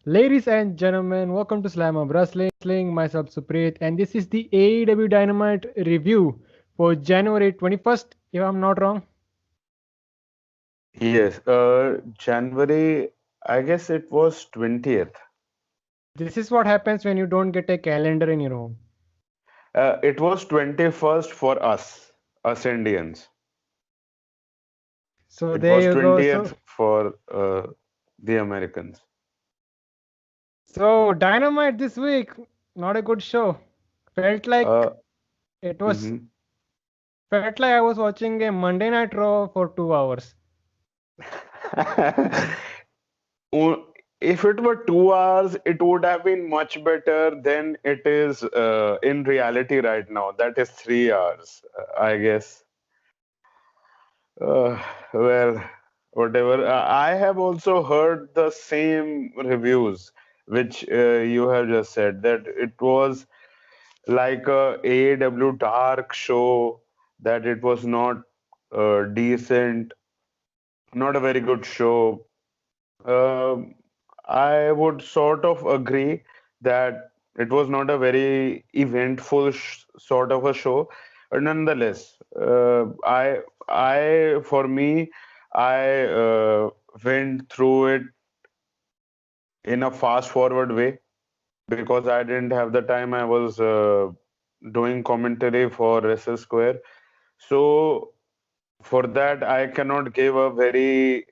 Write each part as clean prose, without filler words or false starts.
Ladies and gentlemen, welcome to Slamhub Wrestling. Myself Suprit, and this is the AEW Dynamite review for January 21st, if I'm not wrong. Yes, January, I guess it was 20th. This is what happens when you don't get a calendar in your home. It was 21st for us Indians. So It there was you go. So 20th for the Americans. so Dynamite this week, not a good show. Felt like Uh, it was mhm. felt like I was watching a Monday Night Raw for 2 hours. If it were 2 hours, it would have been much better than it is in reality right now. That is 3 hours, I guess. Uh, well, whatever. I have also heard the same reviews, which you have just said, that it was like a AEW dark show, that it was not decent, not a very good show. Um I would sort of agree that it was not a very eventful sh sort of a show, but nonetheless, for me, I went through it in a fast forward way because I didn't have the time. I was doing commentary for Wrestle Square, so for that I cannot give a very,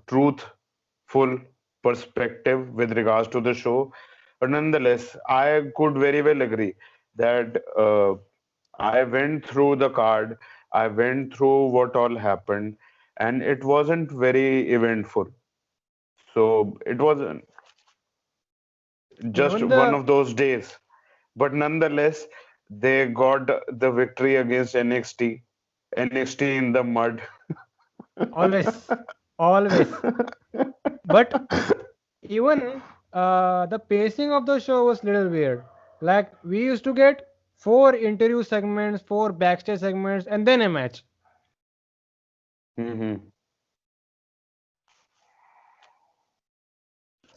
truthful perspective with regards to the show. But nonetheless, I could very well agree that I went through the card, I went through what all happened, and it wasn't very eventful. So it was just Even one the of those days. But nonetheless, they got the victory against NXT. NXT in the mud. always, always. But even the pacing of the show was little weird. Like we used to get four interview segments, four backstage segments, and then a match. Hmm.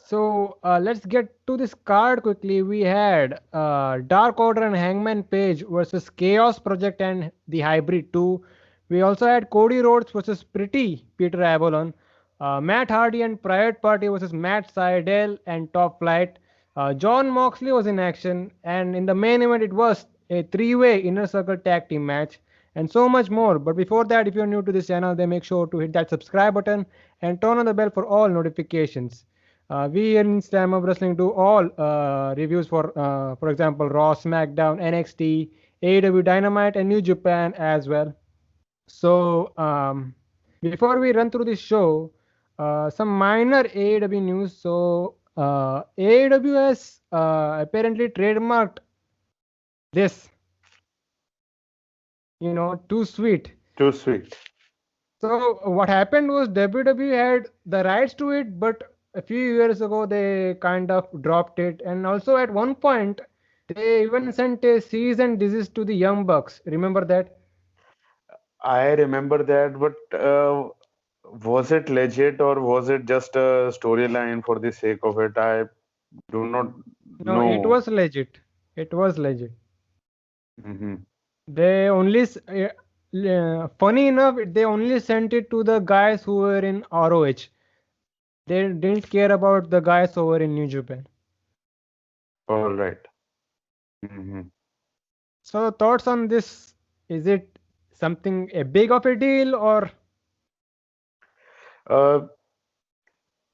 So let's get to this card quickly. We had Dark Order and Hangman Page versus Chaos Project and the Hybrid 2. We also had Cody Rhodes versus Pretty Peter Avalon. Matt Hardy and Private Party versus Matt Sydal and Top Flight. John Moxley was in action, and in the main event, it was a three-way Inner Circle Tag Team match, and so much more. But before that, if you're new to this channel, then make sure to hit that subscribe button and turn on the bell for all notifications. We in Slam of Wrestling do all reviews for example, Raw, SmackDown, NXT, AEW Dynamite, and New Japan as well. So, before we run through this show, some minor AEW news. So, AEW has apparently trademarked this, too sweet. Too sweet. So what happened was WWE had the rights to it, but a few years ago they kind of dropped it. And also at one point they even sent a cease and desist to the Young Bucks. Remember that? I remember that, but was it legit or was it just a storyline for the sake of it? I do not No, it know. was legit. It was legit. Hmm. They only, funny enough, they only sent it to the guys who were in ROH. They didn't care about the guys over in New Japan. All right. Hmm. So thoughts on this? Is it something a big of a deal or Uh,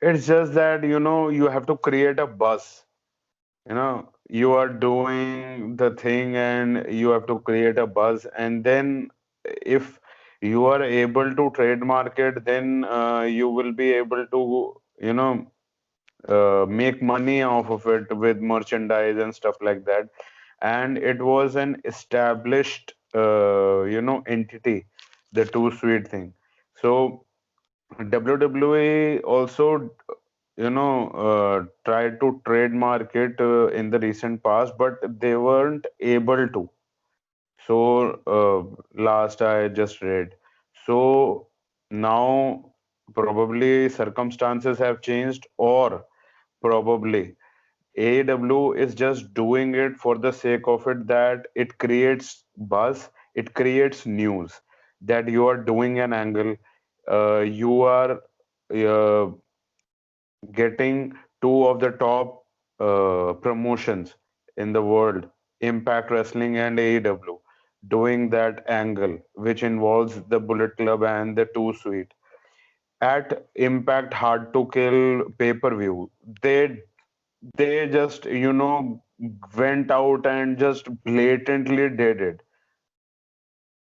it's just that, you have to create a buzz. You are doing the thing and you have to create a buzz. And then if you are able to trademark it, then you will be able to, make money off of it with merchandise and stuff like that. And it was an established, entity, the Too Sweet thing. So WWE also, tried to trademark it in the recent past, but they weren't able to. So last I just read. So now Probably circumstances have changed, or probably AEW is just doing it for the sake of it, that it creates buzz, it creates news, that you are doing an angle, you are uh, getting two of the top promotions in the world, Impact Wrestling and AEW, doing that angle, which involves the Bullet Club and the Two Sweet. At Impact Hard to Kill pay-per-view, they just, went out and just blatantly did it.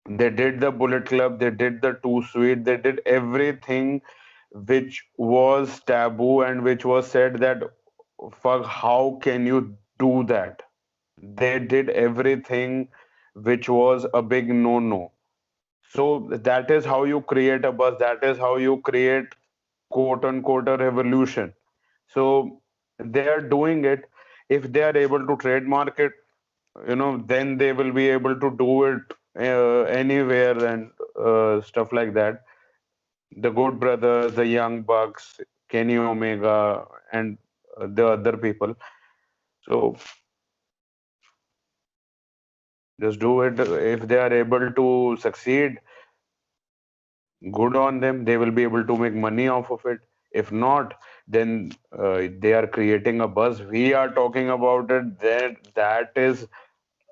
They did the Bullet Club, they did the Two Sweet, they did everything which was taboo and which was said that, fuck, how can you do that? They did everything which was a big no-no. So that is how you create a buzz, that is how you create quote unquote a revolution. So they are doing it. If they are able to trademark it, then they will be able to do it anywhere and stuff like that. The Good Brothers, the Young Bucks, Kenny Omega, and the other people. So just do it. If they are able to succeed, good on them. They will be able to make money off of it. If not, then they are creating a buzz. We are talking about it. That is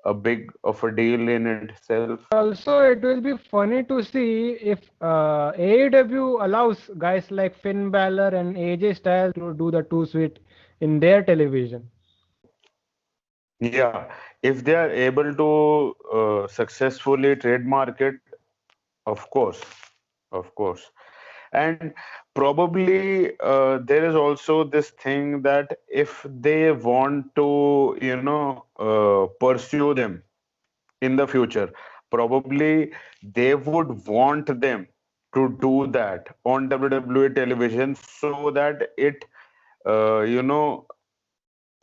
a big of a deal in itself. Also, it will be funny to see if AEW allows guys like Finn Balor and AJ Styles to do the Two Sweet in their television. Yeah, if they are able to successfully trademark it, of course, of course. And probably there is also this thing that if they want to, pursue them in the future, probably they would want them to do that on WWE television so that it, uh, you know,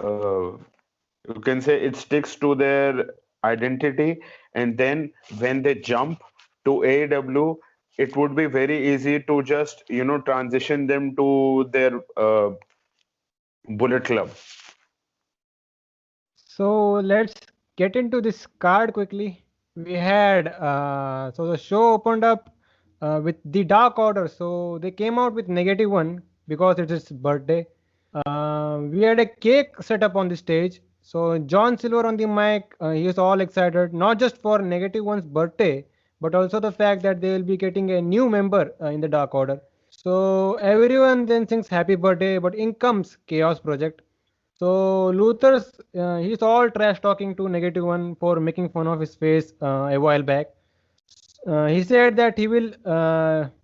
uh, you can say it sticks to their identity, and then when they jump to AEW, it would be very easy to just transition them to their Bullet Club. So let's get into this card quickly. We had so the show opened up with the Dark Order. So they came out with -1 because it's his birthday. We had a cake set up on the stage. So John Silver on the mic, he is all excited, not just for -1's birthday, but also the fact that they will be getting a new member in the Dark Order. So everyone then sings happy birthday, but in comes Chaos Project. So Luther's he's all trash talking to -1 for making fun of his face a while back. He said that he will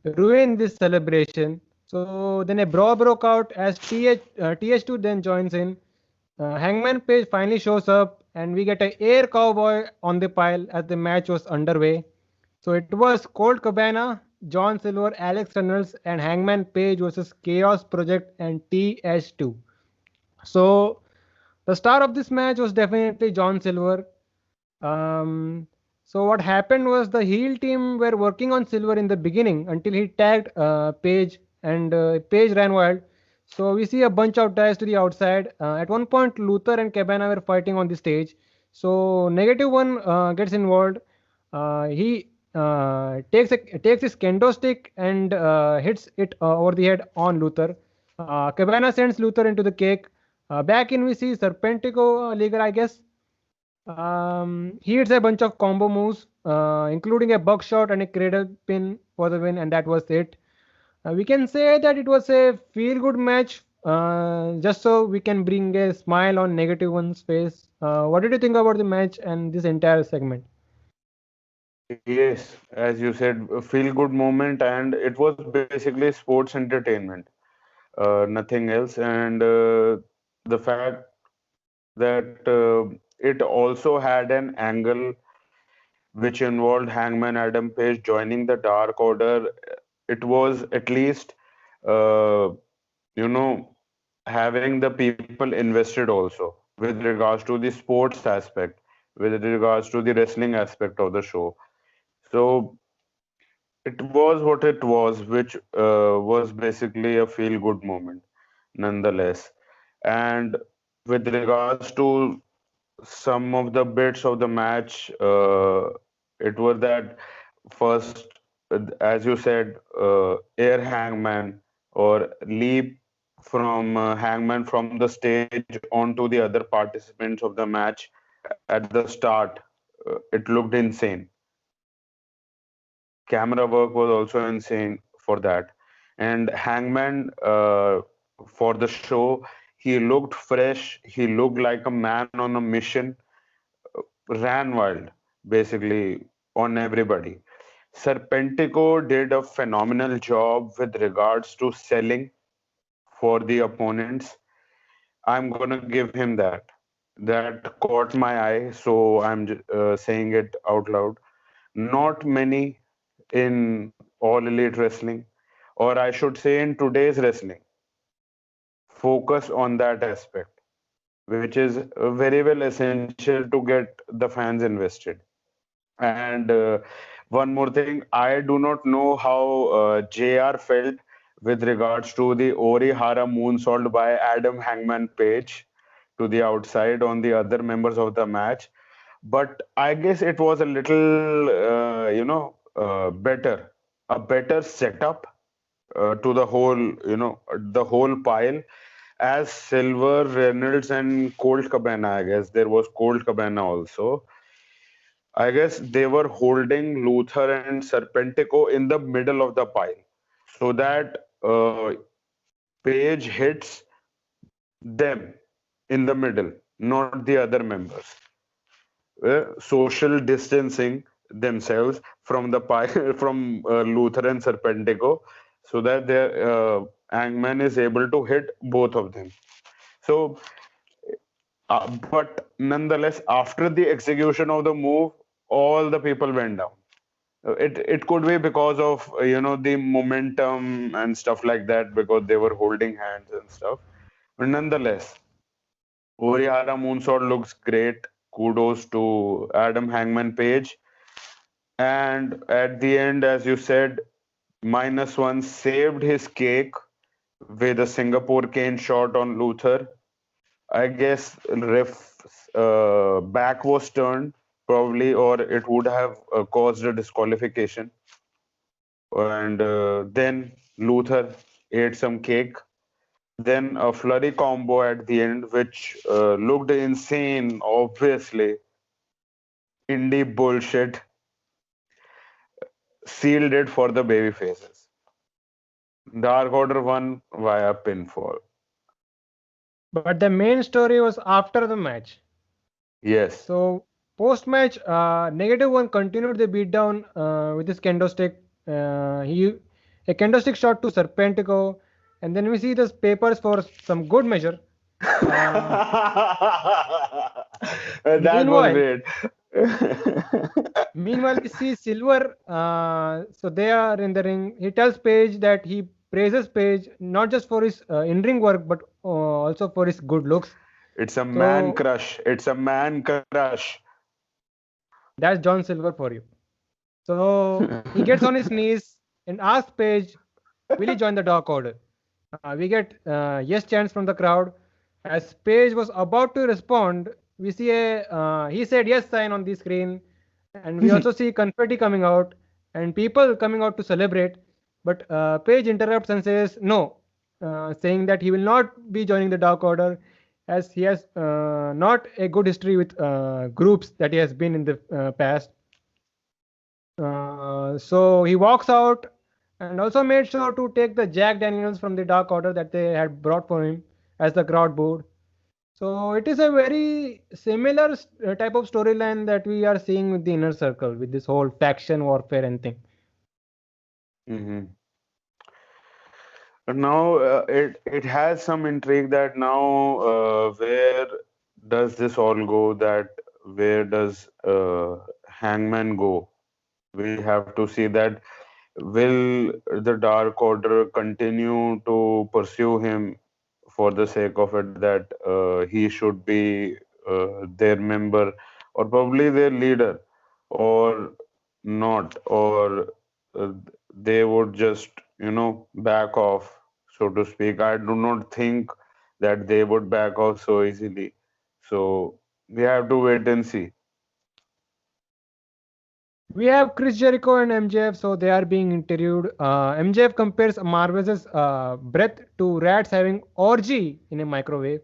ruin this celebration. So then a brawl broke out as TH2 then joins in. Hangman Page finally shows up, and we get a air cowboy on the pile as the match was underway. So it was Colt Cabana, John Silver, Alex Reynolds, and Hangman Page versus Chaos Project and TH2. So the star of this match was definitely John Silver. Um, so what happened was the heel team were working on Silver in the beginning until he tagged Page, and Page ran wild. So we see a bunch of guys to the outside. At one point, Luther and Cabana were fighting on the stage. So -1 gets involved. He takes his kendo stick and hits it over the head on Luther. Cabana sends Luther into the cake. Back in we see Serpentico Liger, I guess. He hits a bunch of combo moves, including a buckshot and a cradle pin for the win, and that was it. We can say that it was a feel-good match, just so we can bring a smile on -1's face. What did you think about the match and this entire segment? Yes, as you said, a feel-good moment, and it was basically sports entertainment, nothing else. And the fact that it also had an angle which involved Hangman Adam Page joining the Dark Order. It was at least, uh, you know, having the people invested also with regards to the sports aspect, with regards to the wrestling aspect of the show. So it was what it was, which was basically a feel good moment, nonetheless. And with regards to some of the bits of the match, it was that first, as you said, air hangman or leap from hangman from the stage onto the other participants of the match at the start. It looked insane. Camera work was also insane for that. And Hangman, for the show, he looked fresh. He looked like a man on a mission, ran wild, basically, on everybody. Serpentico did a phenomenal job with regards to selling for the opponents. I'm gonna give him that. That caught my eye, so I'm saying it out loud. Not many in all elite wrestling, or I should say in today's wrestling, focus on that aspect, which is very well essential to get the fans invested. And one more thing, I do not know how JR felt with regards to the Orihara moonsault by Adam Hangman Page to the outside on the other members of the match. But I guess it was a little, better, a better setup to the whole, the whole pile. As Silver, Reynolds, and Colt Cabana, I guess there was Colt Cabana also. I guess they were holding Luther and Serpentico in the middle of the pile so that Page hits them in the middle, not the other members. Social distancing themselves from the pile from Luther and Serpentico so that their Hangman is able to hit both of them. So, but nonetheless, after the execution of the move, all the people went down. It could be because of the momentum and stuff like that because they were holding hands and stuff. But nonetheless, Orihara Moonsault looks great. Kudos to Adam Hangman Page. And at the end, as you said, -1 saved his cake with a Singapore cane shot on Luther. I guess ref's back was turned probably, or it would have caused a disqualification. And then Luther ate some cake. Then a flurry combo at the end, which looked insane, obviously. Indie bullshit sealed it for the baby faces. Dark Order won via pinfall. But the main story was after the match. Yes. So post match, negative one continued the beatdown with his kendo stick. He a kendo stick shot to Serpentico, and then we see the papers for some good measure. Uh, That was meanwhile, great. meanwhile we see Silver. So they are in the ring. He tells Page that he praises Page not just for his in-ring work but also for his good looks. It's a man So crush. It's a man crush. that's John Silver for you. So he gets on his knees and asks Page, will he join the Dark Order? We get yes chants from the crowd. As Page was about to respond, we see a he said yes sign on the screen, and we also see confetti coming out and people coming out to celebrate. But Page interrupts and says no, saying that he will not be joining the Dark Order as he has not a good history with groups that he has been in the past. So he walks out and also made sure to take the Jack Daniels from the Dark Order that they had brought for him as the crowd booed. So it is a very similar type of storyline that we are seeing with the Inner Circle with this whole faction warfare and thing. Mhm. But now it has some intrigue that now where does this all go? That where does Hangman go? We have to see that will the Dark Order continue to pursue him for the sake of it that he should be their member or probably their leader or not or they would just, back off, so to speak. I do not think that they would back off so easily. So we have to wait and see. We have Chris Jericho and MJF, so they are being interviewed. MJF compares Marvel's breath to rats having orgy in a microwave.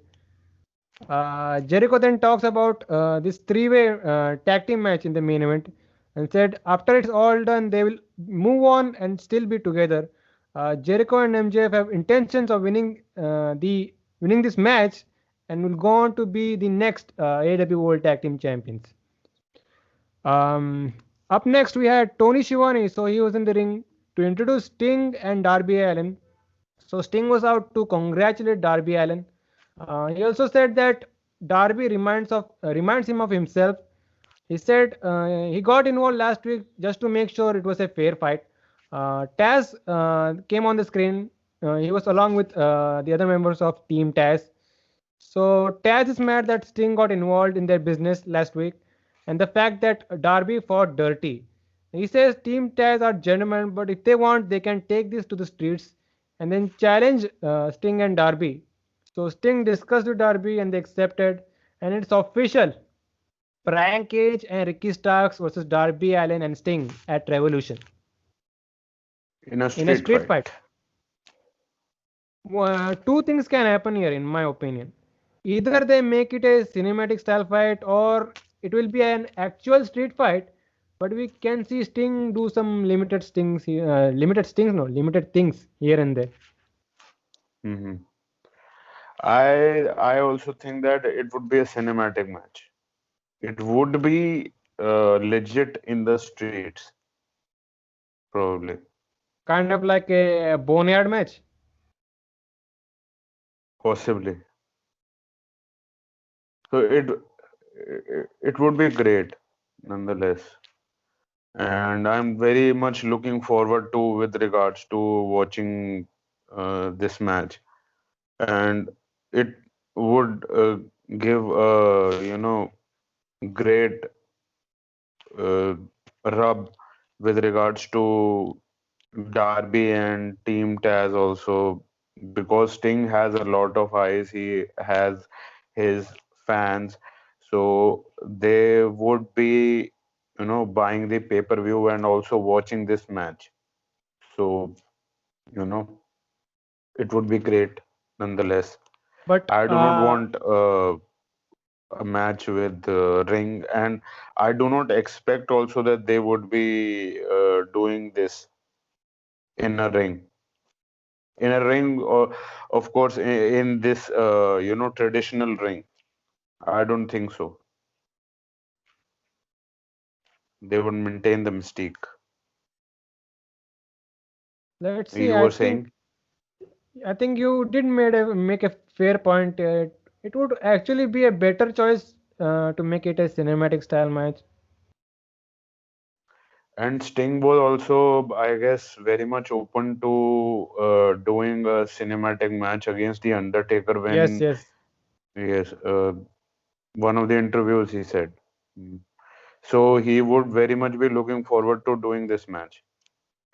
Jericho then talks about this three-way tag team match in the main event and said after it's all done, they will move on and still be together. Jericho and MJF have intentions of winning this match and will go on to be the next AEW World Tag Team Champions. Um, Up next, we had Tony Schiavone. So he was in the ring to introduce Sting and Darby Allin. So Sting was out to congratulate Darby Allin. He also said that Darby reminds him of himself. He said he got involved last week just to make sure it was a fair fight. Taz came on the screen. He was along with the other members of Team Taz. So Taz is mad that Sting got involved in their business last week and the fact that Darby fought dirty. He says Team Taz are gentlemen, but if they want, they can take this to the streets and then challenge Sting and Darby. So Sting discussed with Darby and they accepted, and it's official. Brian Cage and Ricky Starks versus Darby Allin and Sting at Revolution In a in a street street fight. fight. Two things can happen here, in my opinion. Either they make it a cinematic style fight, or it will be an actual street fight. But we can see Sting do some limited things here and there. Hmm. I also think that it would be a cinematic match. It would be legit in the streets, probably, Kind of like a boneyard match. possibly. So it would be great, nonetheless. And I'm very much looking forward to with regards to watching this match. And it would give a great uh, rub with regards to Darby and Team Taz also, because Sting has a lot of eyes, he has his fans, so they would be, buying the pay-per-view and also watching this match. So, you know, it would be great nonetheless. But I do not want a match with Ring, and I do not expect also that they would be doing this in a ring. In a ring, or of course, in this traditional ring. I don't think so. They would maintain the mystique. let's see. You I were think saying, I think you did make a fair point. It would actually be a better choice to make it a cinematic style match. and Sting was also, I guess, very much open to doing a cinematic match against the Undertaker Yes, when, yes. yes, one of the interviews he said. Mm. So he would very much be looking forward to doing this match.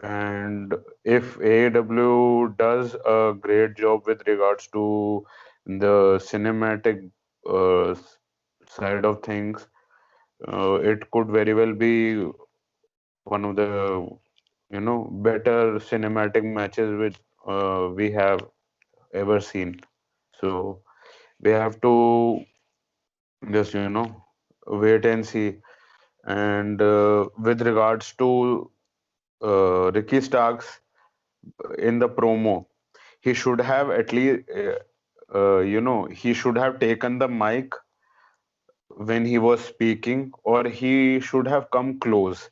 And if AEW does a great job with regards to the cinematic side of things, it could very well be one of the better cinematic matches which we have ever seen. So we have to just wait and see. And with regards to Ricky Starks in the promo, he should have at least he should have taken the mic when he was speaking, or he should have come close.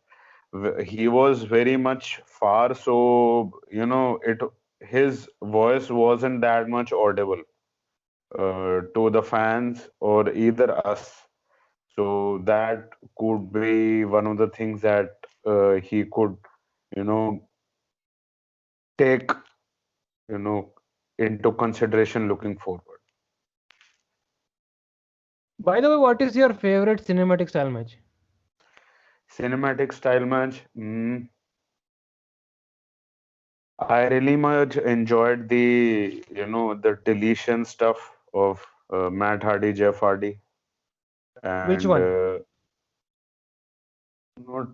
He was very much far, so it his voice wasn't that much audible to the fans or either us. So that could be one of the things that he could you know take you know into consideration looking forward. By the way, what is your favorite cinematic style match? Cinematic style match. I really much enjoyed the deletion stuff of Matt Hardy, Jeff Hardy, Which and one? not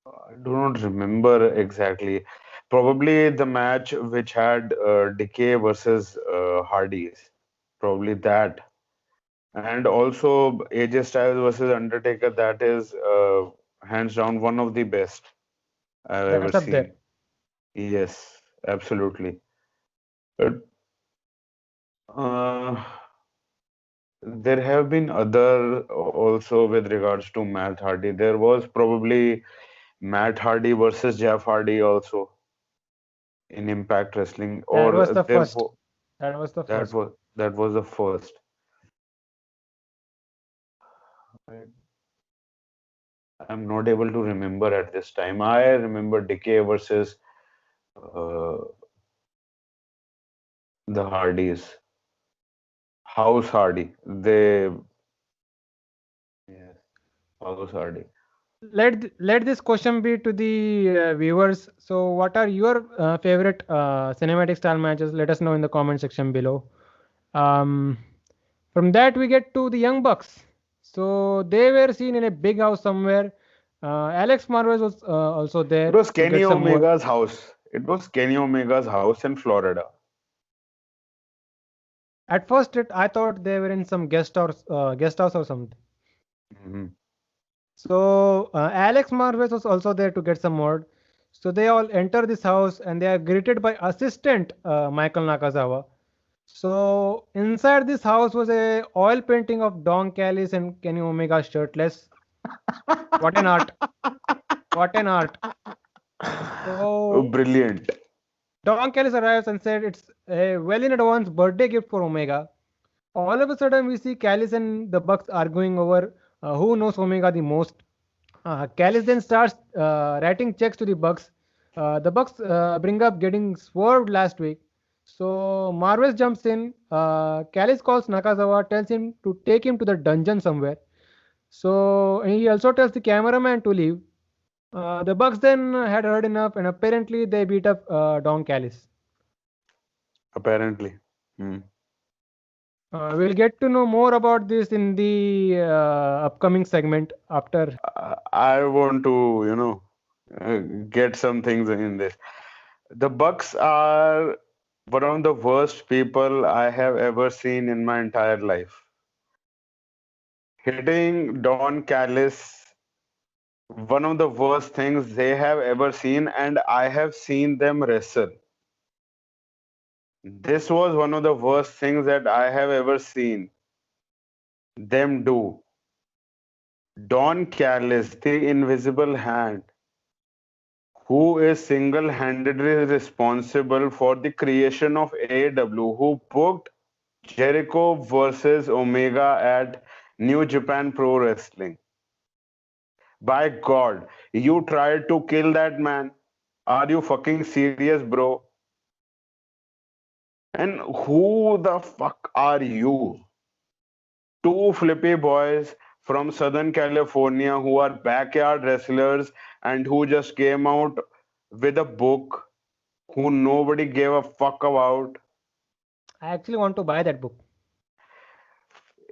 I do not remember exactly. Probably the match which had Decay versus Hardy's. Probably that. And also AJ Styles versus Undertaker. That is hands down one of the best I've ever That's up there. seen. Yes, absolutely. But, uh, there have been other also with regards to Matt Hardy. There was probably Matt Hardy versus Jeff Hardy also in Impact Wrestling, That or was the there first. That was the that first. was that was the first. I, I'm not able to remember at this time. I remember Decay versus uh, the Hardys, House Hardy. Yes, House Hardy. Let this question be to the viewers. So, what are your favorite cinematic style matches? Let us know in the comment section below. Um, from that, we get to the Young Bucks. So they were seen in a big house somewhere. Alex Marvez was also It there was to Kenny get some more. Omega's house. It was Kenny Omega's house in Florida. At first, I thought they were in some guest house or something. Mhm. So Alex Marvez was also there to get some more. So they all enter this house and they are greeted by assistant Michael Nakazawa. So inside this house was a oil painting of Don Callis and Kenny Omega shirtless. What an art! What an art! Oh, So brilliant. Don Callis arrives and said it's a well in advance birthday gift for Omega. All of a sudden, we see Callis and the Bucks arguing over who knows Omega the most. Callis then starts writing checks to the Bucks. The Bucks bring up getting swerved last week. So Marvez jumps in. Callis calls Nakazawa, tells him to take him to the dungeon somewhere. So he also tells the cameraman to leave. The Bucks then had heard enough, and apparently they beat up Don Callis. Apparently. Hmm. We'll get to know more about this in the upcoming segment after. I want to, get some things in this. The Bucks are one of the worst people I have ever seen in my entire life. Hitting Don Callis, one of the worst things they have ever seen, and I have seen them wrestle. This was one of the worst things that I have ever seen them do. Don Callis, the invisible hand, who is single-handedly responsible for the creation of AEW, who booked Jericho versus Omega at New Japan Pro Wrestling. By God, you tried to kill that man. Are you fucking serious, bro? And who the fuck are you? Two flippy boys from Southern California who are backyard wrestlers and who just came out with a book who nobody gave a fuck about. I actually want to buy that book.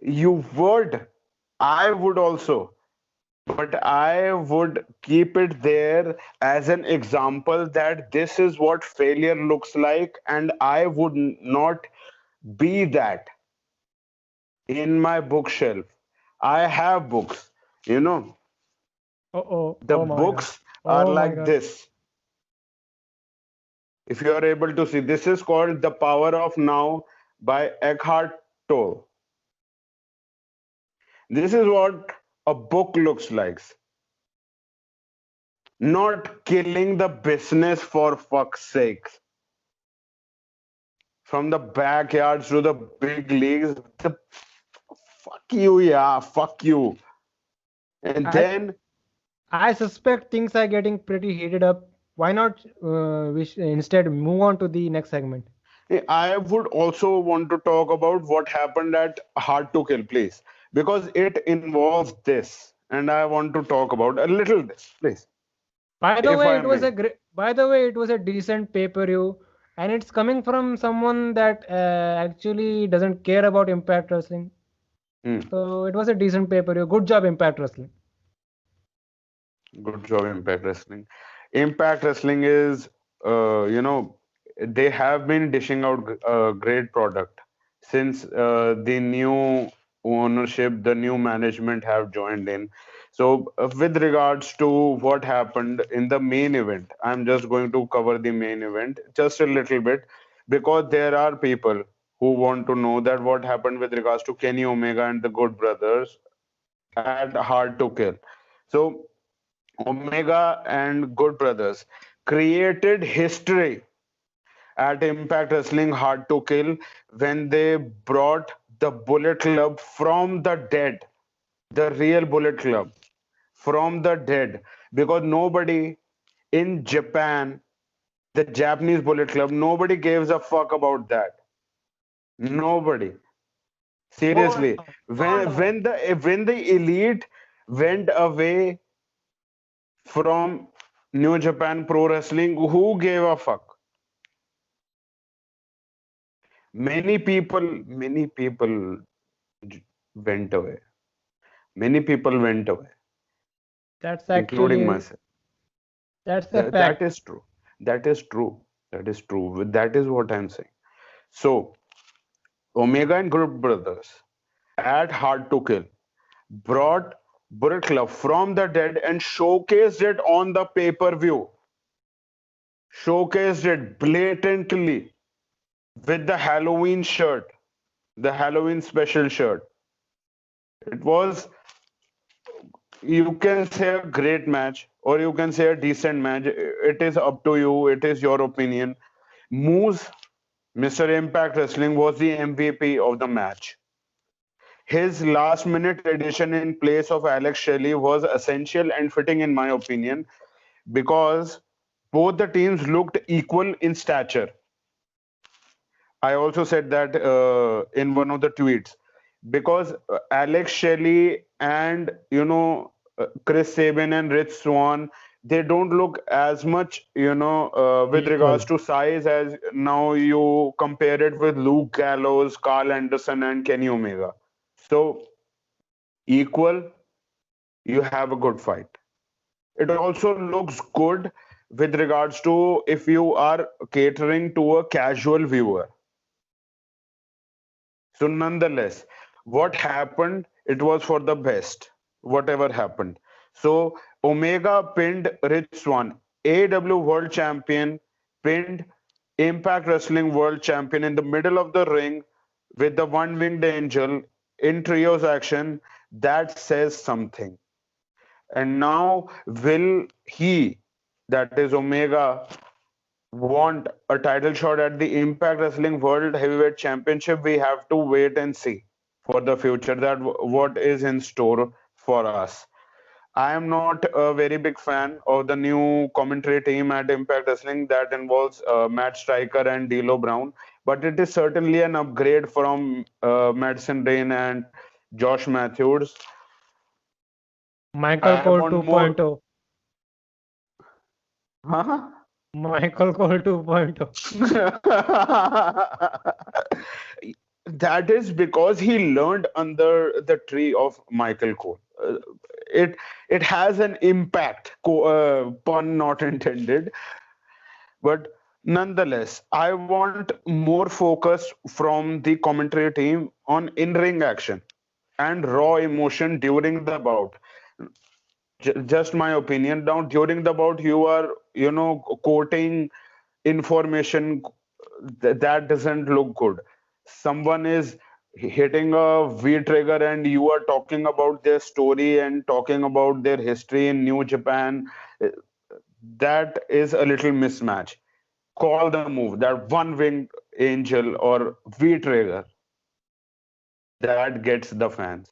You would. I would also. But I would keep it there as an example that this is what failure looks like, and I would not be that in my bookshelf. I have books, you know, Oh, oh, the oh my god. books are Oh my like god. this. If you are able to see, this is called The Power of Now by Eckhart Tolle. This is what a book looks like. Not killing the business for fuck's sake. From the backyards to the big leagues. Fuck you, yeah, fuck you. And I then I suspect things are getting pretty heated up. Why not instead move on to the next segment? I would also want to talk about what happened at Hard to Kill, please, because it involves this, and I want to talk about a little this, please. By the if way, I it was may. a great. By the way, it was a decent pay-per-view, and it's coming from someone that actually doesn't care about Impact Wrestling. Hmm. So it was a decent pay-per-view. Good job, Impact Wrestling. Good job, Impact Wrestling. Impact Wrestling is, you know, they have been dishing out a great product since the new ownership, the new management have joined in. So, with regards to what happened in the main event, I'm just going to cover the main event just a little bit because there are people who want to know that what happened with regards to Kenny Omega and the Good Brothers at Hard to Kill. So, Omega and Good Brothers created history at Impact Wrestling Hard to Kill when they brought the Bullet Club from the dead, the real Bullet Club from the dead, because nobody in Japan, the Japanese Bullet Club, nobody gives a fuck about that. Nobody. Hold Seriously. on, hold on. When the elite went away from New Japan Pro Wrestling, who gave a fuck? Many people went away. Many people went away, That's including actually myself. that's a That fact. is true. That is true. That is true. That is what I'm saying. So, Omega and Group Brothers at Hard to Kill brought Bullet Club from the dead and showcased it on the pay-per-view. Showcased it blatantly with the Halloween shirt, the Halloween special shirt. It was, you can say, a great match or you can say a decent match. It is up to you. It is your opinion. Moose, Mr. Impact Wrestling, was the MVP of the match. His last minute addition in place of Alex Shelley was essential and fitting, in my opinion, because both the teams looked equal in stature. I also said that in one of the tweets because Alex Shelley and Chris Sabin and Rich Swan, they don't look as much with Equal. regards to size as now you compare it with Luke Gallows, Carl Anderson, and Kenny Omega. So equal, you have a good fight. It also looks good with regards to if you are catering to a casual viewer. So, nonetheless, what happened, it was for the best, whatever happened. So, Omega pinned Rich Swan, AEW World Champion, pinned Impact Wrestling World Champion in the middle of the ring with the one winged angel in trios action. That says something. And now, will he, that is Omega, want a title shot at the Impact Wrestling World Heavyweight Championship? We have to wait and see for the future that what is in store for us. I am not a very big fan of the new commentary team at Impact Wrestling that involves Matt Striker and D'Lo Brown, but it is certainly an upgrade from Madison Rain and Josh Matthews. Michael I Cole want more. 2.0. Huh? Michael Cole 2.0. That is because he learned under the tree of Michael Cole. It it has an impact, pun not intended, but nonetheless, I want more focus from the commentary team on in-ring action and raw emotion during the bout. Just my opinion. Now, during the bout, you are, quoting information that doesn't look good. Someone is hitting a V trigger, and you are talking about their story and talking about their history in New Japan. Uh, That is a little mismatch. Call the move, that one winged angel or V trigger, that gets the fans.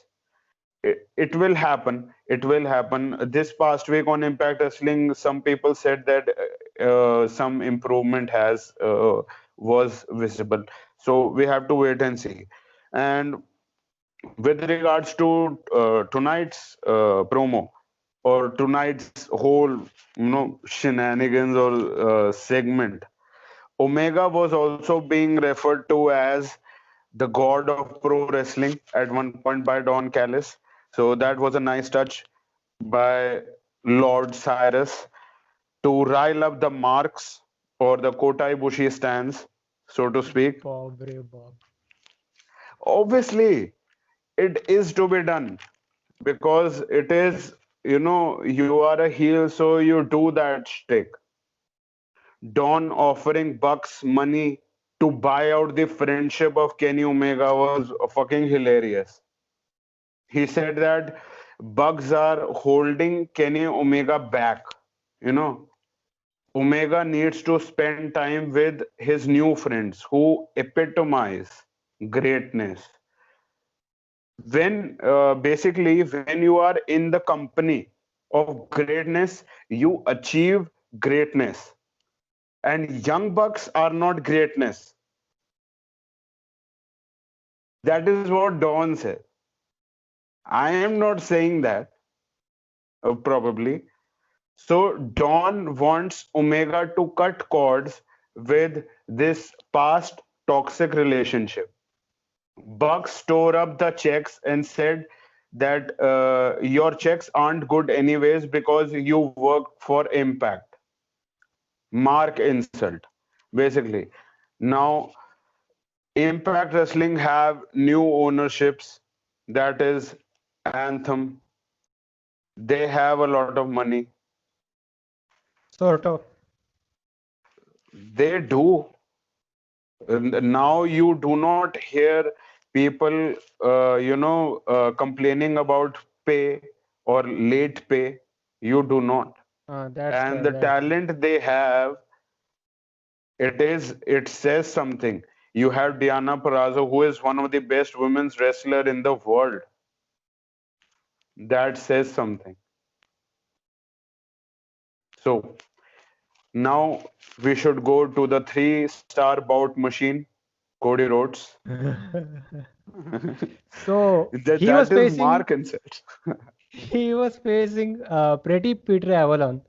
It will happen. It will happen. This past week on Impact Wrestling, some people said that some improvement has was visible. So we have to wait and see. And with regards to tonight's promo, or tonight's whole shenanigans or segment, Omega was also being referred to as the god of pro wrestling at one point by Don Callis. So that was a nice touch by Lord Cyrus to rile up the marks or the Kotai Bushi stands, so to speak. Bob, Ray Bob. Obviously, it is to be done because it is, you are a heel, so you do that shtick. Don offering Bucks money to buy out the friendship of Kenny Omega was fucking hilarious. He said that Bucks are holding Kenny Omega back. You know, Omega needs to spend time with his new friends who epitomize greatness. When you are in the company of greatness, you achieve greatness. And young bucks are not greatness. That is what Don said. I am not saying that, probably. So Don wants Omega to cut cords with this past toxic relationship. Bucks tore up the checks and said that your checks aren't good anyways because you work for Impact. Mark insult, basically. Now Impact Wrestling have new ownerships. That is Anthem. They have a lot of money. Sort of. They do. Now you do not hear people, complaining about pay or late pay. You do not. That's And fair. the That's fair. talent they have, it says something. You have Diana Perazzo, who is one of the best women's wrestler in the world. That says something. So now we should go to the three-star bout machine, Cody Rhodes. So That he was that is facing Mark insult. he was facing pretty Peter Avalon.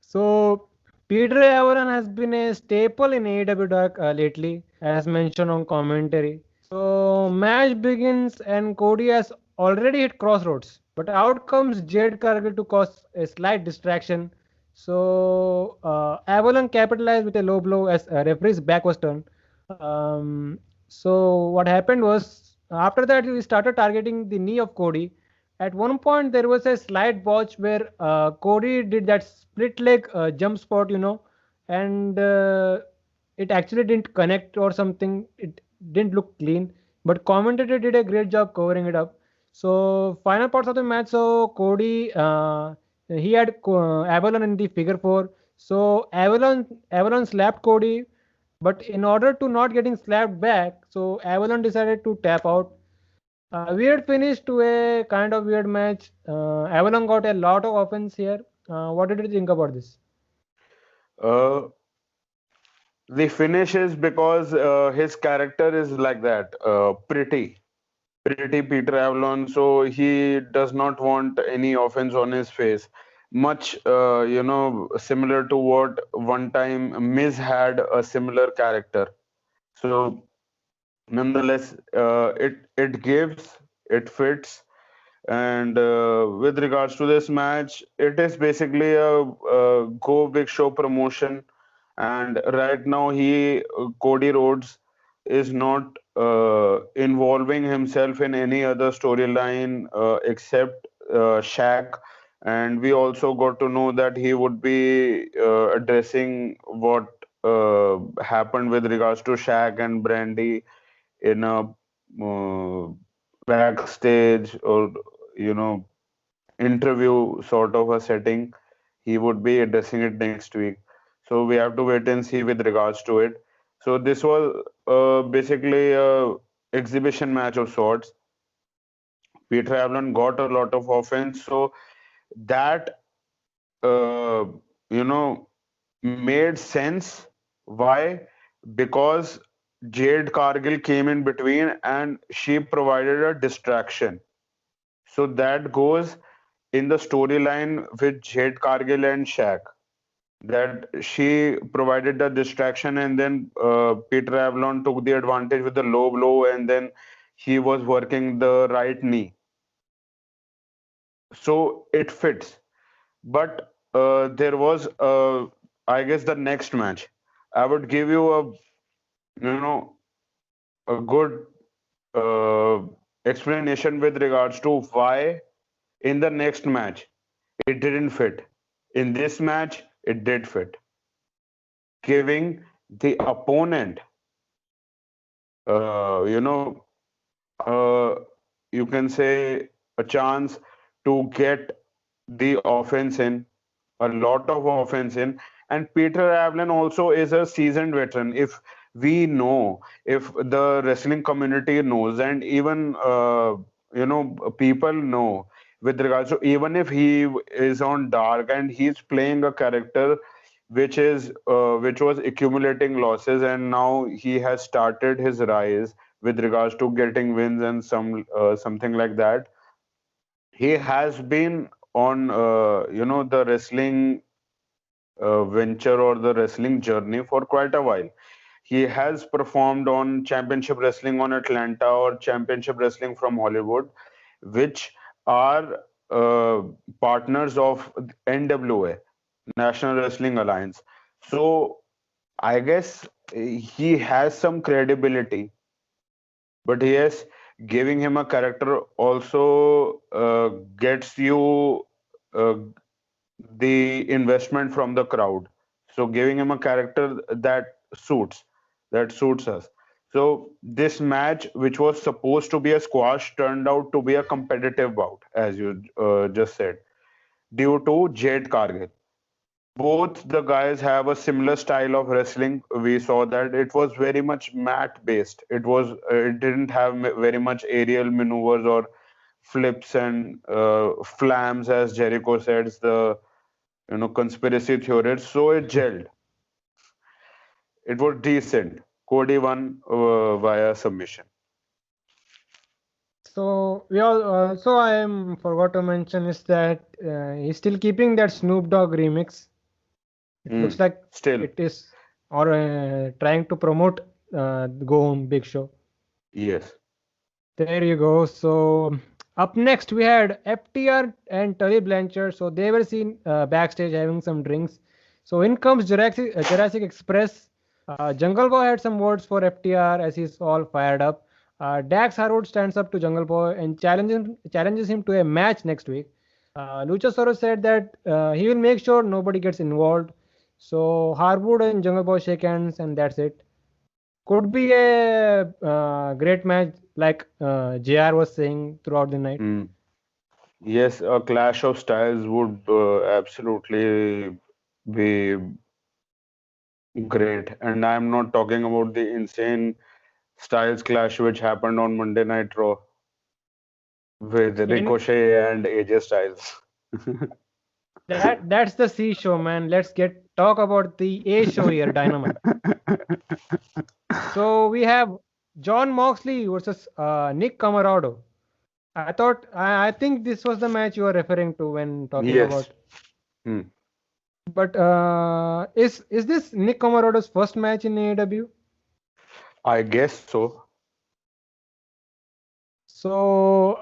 So Peter Avalon has been a staple in AEW Dark lately, as mentioned on commentary. So match begins and Cody has already hit crossroads, but out comes Jade Cargill to cause a slight distraction. So Avalon capitalized with a low blow as referee's back was turned. So what happened was after that we started targeting the knee of Cody. At one point, there was a slight botch where Cody did that split leg jump spot, and it actually didn't connect or something. It didn't look clean, but commentator did a great job covering it up. So final parts of the match. So Cody, he had Avalon in the figure four. So Avalon slapped Cody, but in order to not getting slapped back, so Avalon decided to tap out. Weird finish to a kind of weird match. Avalon got a lot of offense here. What did you think about this? Uh, the finish is because his character is like that, pretty Peter Avalon. So he does not want any offense on his face. Much, similar to what one time Miz had a similar character. So nonetheless, it gives, it fits. And with regards to this match, it is basically a Go Big Show promotion. And right now, Cody Rhodes, is not involving himself in any other storyline except Shaq. And we also got to know that he would be addressing what happened with regards to Shaq and Brandy in a backstage or you know interview sort of a setting. He would be addressing it next week, so we have to wait and see with regards to it. So this was basically a exhibition match of sorts. Peter Avalon got a lot of offense, so that uh, you know made sense. Why? Because Jade Cargill came in between and she provided a distraction. So that goes in the storyline with Jade Cargill and Shaq, that she provided the distraction, and then Peter Avalon took the advantage with the low blow, and then he was working the right knee. So it fits. But there was, I guess, the next match. I would give you a, you know, a good uh, explanation with regards to why in the next match it didn't fit. In this match, it did fit, giving the opponent, you know, uh, you can say a chance to get the offense in, a lot of offense in. And Peter Avalon also is a seasoned veteran. If we know, if the wrestling community knows, and even people know, with regards to, even if he is on Dark and he's playing a character which was accumulating losses, and now he has started his rise with regards to getting wins and something like that. He has been on the wrestling venture or the wrestling journey for quite a while. He has performed on Championship Wrestling on Atlanta or Championship Wrestling from Hollywood, which are uh, partners of NWA, National Wrestling Alliance. So I guess he has some credibility, but yes, giving him a character also gets you uh, the investment from the crowd. So giving him a character that suits us. So this match, which was supposed to be a squash, turned out to be a competitive bout, as you just said, due to Jade Cargill. Both the guys have a similar style of wrestling. We saw that it was very much mat based. It didn't have very much aerial maneuvers or flips and flams, as Jericho says, the conspiracy theories. So it gelled. It was decent. Cody won via submission. So we all also I am forgot to mention is that he's still keeping that Snoop Dogg remix. It looks Hmm. like Still, it is or trying to promote Go Home Big Show. yes. There you go. So up next we had FTR and Tully Blanchard. So they were seen backstage having some drinks. So in comes Jurassic Express. Jungle Boy had some words for FTR as he's all fired up. Dax Harwood stands up to Jungle Boy and challenges him to a match next week. Luchasaurus said that he will make sure nobody gets involved. So Harwood and Jungle Boy shake hands and that's it. Could be a great match, like JR was saying throughout the night. Hmm. Yes, a clash of styles would absolutely be great. And I'm not talking about the insane styles clash which happened on Monday Night Raw with In Ricochet and AJ Styles. that's the C show, man. Let's get talk about the A show here, Dynamite. So we have John Moxley versus Nick Camarado. I think this was the match you were referring to when talking Yes. about. Hmm. But is this Nick Camarado's first match in AEW? I guess so. So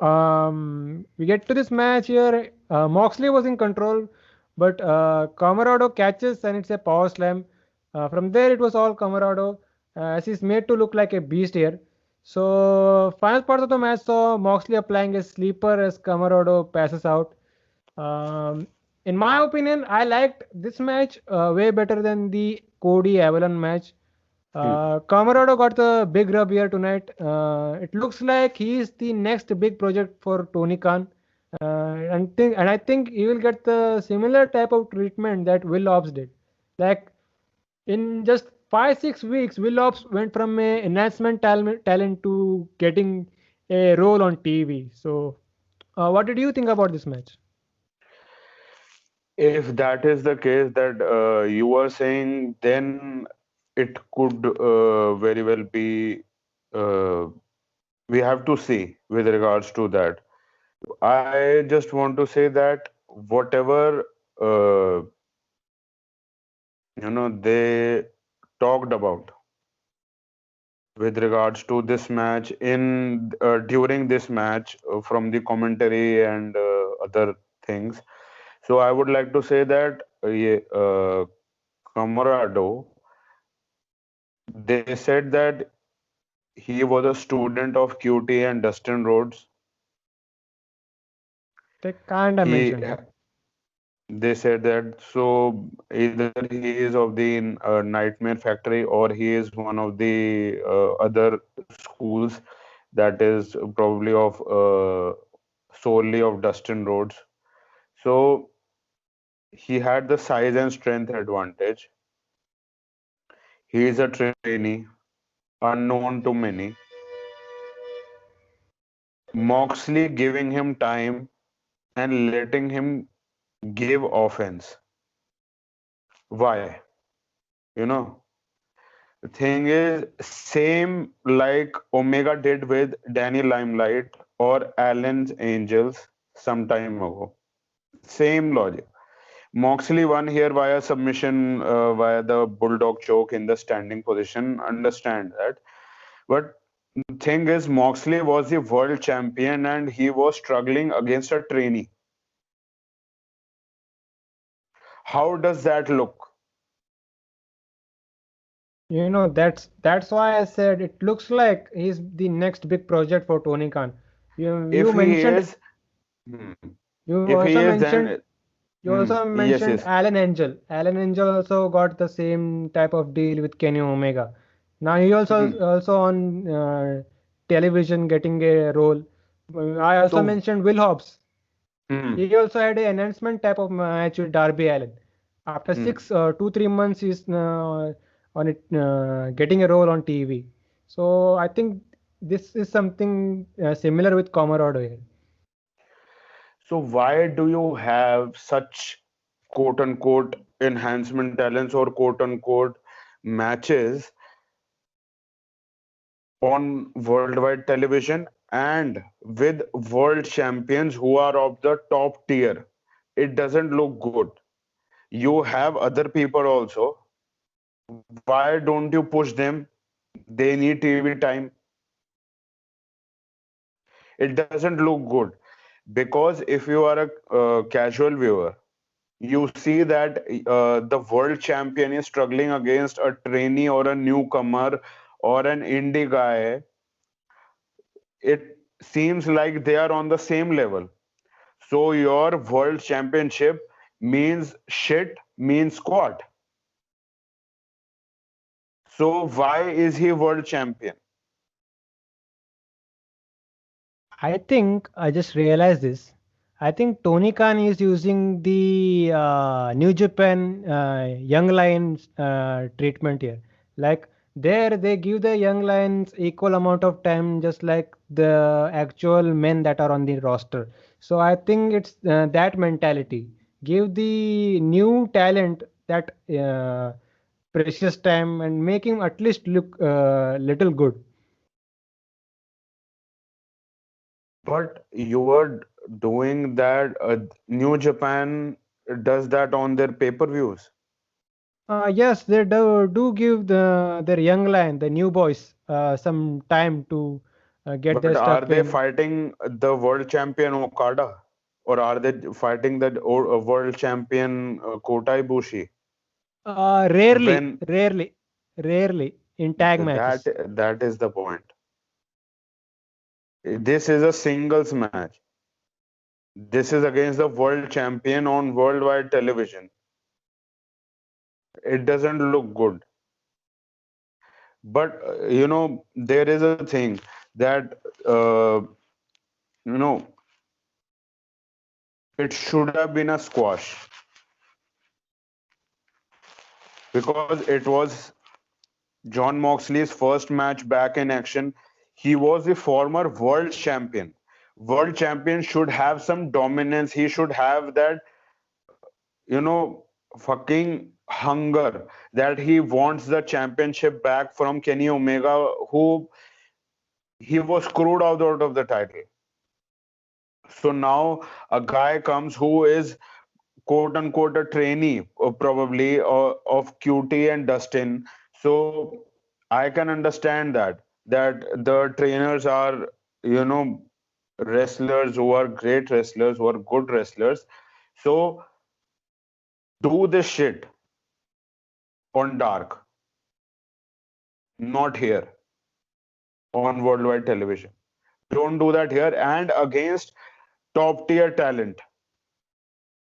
we get to this match here. Moxley was in control, but Camarado catches and it's a power slam. From there, it was all Camarado as he's made to look like a beast here. So final part of the match saw Moxley applying a sleeper as Camarado passes out. Um, in my opinion, I liked this match way better than the Cody Avalon match. Hmm. Camarado got the big rub here tonight. It looks like he is the next big project for Tony Khan. And I think he will get the similar type of treatment that Will Ops did. Like in just 5 6 weeks, Will Ops went from a enhancement talent to getting a role on TV. So, what did you think about this match? If that is the case that you are saying, then it could very well be. Uh, we have to see with regards to that. I just want to say that whatever uh, they talked about with regards to this match in during this match from the commentary and other things. So I would like to say that Camarado, they said that he was a student of QT and Dustin Rhodes. They kinda He mentioned it. They said that so either he is of the Nightmare Factory or he is one of the other schools that is probably of solely of Dustin Rhodes. So he had the size and strength advantage. He is a trainee, unknown to many. Moxley giving him time and letting him give offense. Why? You know, the thing is, same like Omega did with Danny Limelight or Allen's Angels some time ago. Same logic. Moxley won here via submission via the Bulldog choke in the standing position. Understand that. But the thing is, Moxley was the world champion and he was struggling against a trainee. How does that look? That's why I said it looks like he's the next big project for Tony Khan. You If he mentioned is, hmm, you if he also is, mentioned then you also yes, mentioned yes. Alan Angel. Alan Angel also got the same type of deal with Kenny Omega. Now he Hmm. also on television getting a role. I also So, mentioned Will Hobbs. hmm, He also had an announcement type of match with Darby Allin. After hmm. 2-3 months, he's on it getting a role on TV. So I think this is something similar with Comorado here. So why do you have such quote unquote enhancement talents or quote unquote matches on worldwide television and with world champions who are of the top tier? It doesn't look good. You have other people also. Why don't you push them? They need TV time. It doesn't look good because if you are a casual viewer, you see that the world champion is struggling against a trainee or a newcomer or an indie guy. It seems like they are on the same level. So your world championship means shit, means squat. So why is he world champion? I think I just realized this. I think Tony Khan is using the New Japan young lions treatment here. Like there, they give the young lions equal amount of time, just like the actual men that are on the roster. So I think it's that mentality. Give the new talent that precious time and make him at least look little good. But you are doing that. New Japan does that on their pay-per-views. Yes, they do give their young lion, the new boys, some time to get But their are stuff they in. fighting the world champion Okada? Or are they fighting the world champion Kota Ibushi? Rarely, When rarely, rarely in tag that matches. that is the point. This is a singles match. This is against the world champion on worldwide television. It doesn't look good. But there is a thing that you know it should have been a squash because it was John Moxley's first match back in action. He was the former world champion. World champion should have some dominance. He should have that, fucking hunger that he wants the championship back from Kenny Omega, who he was screwed out of the title. So now a guy comes who is quote unquote a trainee probably of QT and Dustin. So I can understand that the trainers are, you know, wrestlers who are great wrestlers, who are good wrestlers. So do this shit on Dark, not here on worldwide television. Don't do that here and against top tier talent.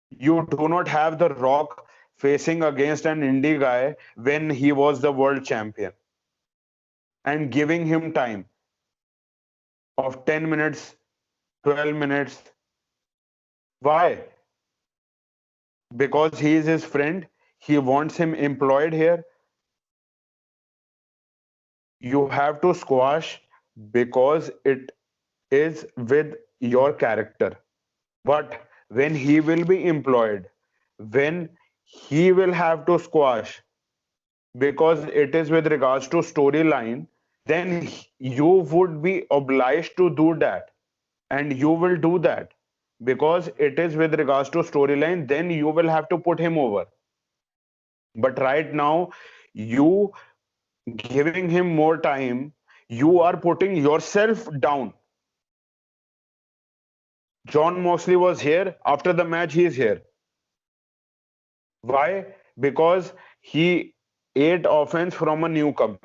You do not have The Rock facing against an indie guy when he was the world champion and giving him time of 10 minutes, 12 minutes. Why? Because he is his friend. He wants him employed here. You have to squash because it is with your character. But when he will be employed, when he will have to squash because it is with regards to storyline, then you would be obliged to do that, and you will do that because it is with regards to storyline, then you will have to put him over. But right now, you giving him more time, you are putting yourself down. John Moxley was here. After the match, he is here. Why? Because he ate offense from a newcomer.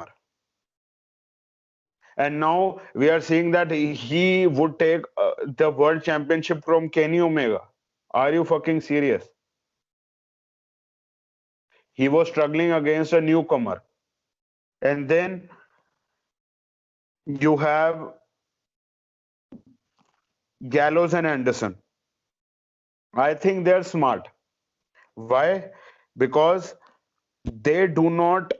And now we are seeing that he would take the world championship from Kenny Omega. Are you fucking serious? He was struggling against a newcomer. And then you have Gallows and Anderson. I think they're smart. Why? Because they do not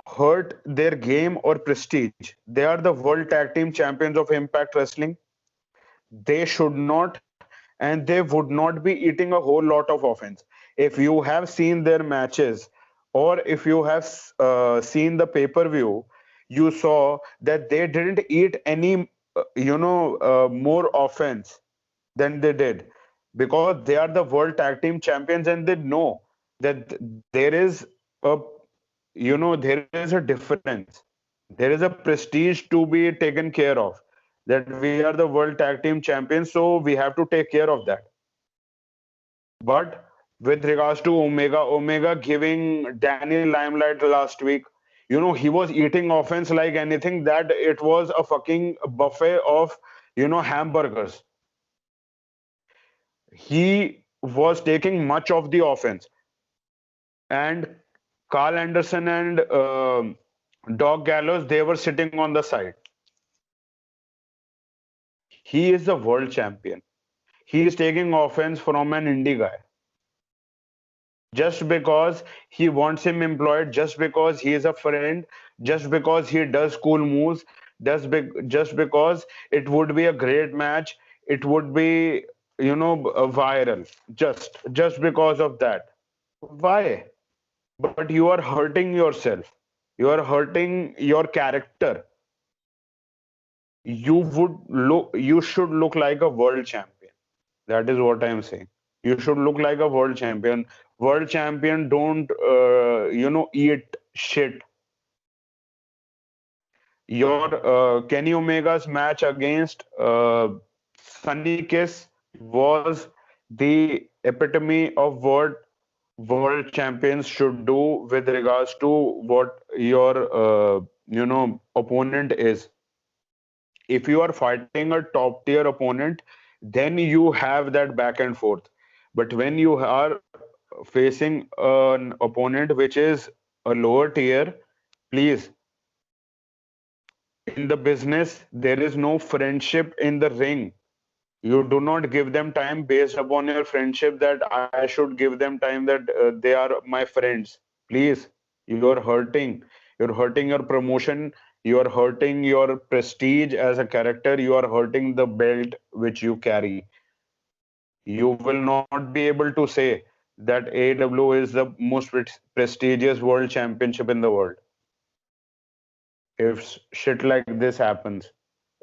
hurt their game or prestige. They are the world tag team champions of Impact Wrestling. They should not, and they would not be eating a whole lot of offense. If you have seen their matches, or if you have seen the pay-per-view, you saw that they didn't eat any more offense than they did, because they are the world tag team champions and they know that there is a there is a difference, there is a prestige to be taken care of, that we are the world tag team champions, so we have to take care of that. But with regards to Omega giving Daniel limelight last week, he was eating offense like anything, that it was a fucking buffet of hamburgers. He was taking much of the offense, and Carl Anderson and Doc Gallows, they were sitting on the side. He is the world champion. He is taking offense from an indie guy just because he wants him employed, just because he is a friend, just because he does cool moves, just because it would be a great match, it would be viral, just because of that. Why? But you are hurting yourself. You are hurting your character. You should look like a world champion. That is what I am saying. You should look like a world champion. World champion don't eat shit. Your Kenny Omega's match against Sunny Kiss was the epitome of what world champions should do with regards to what your opponent is. If you are fighting a top tier opponent, then you have that back and forth. But when you are facing an opponent which is a lower tier, please, in the business, there is no friendship in the ring. You do not give them time based upon your friendship, that I should give them time, that they are my friends. Please, you are hurting. You're hurting your promotion. You are hurting your prestige as a character. You are hurting the belt which you carry. You will not be able to say that AEW is the most prestigious world championship in the world if shit like this happens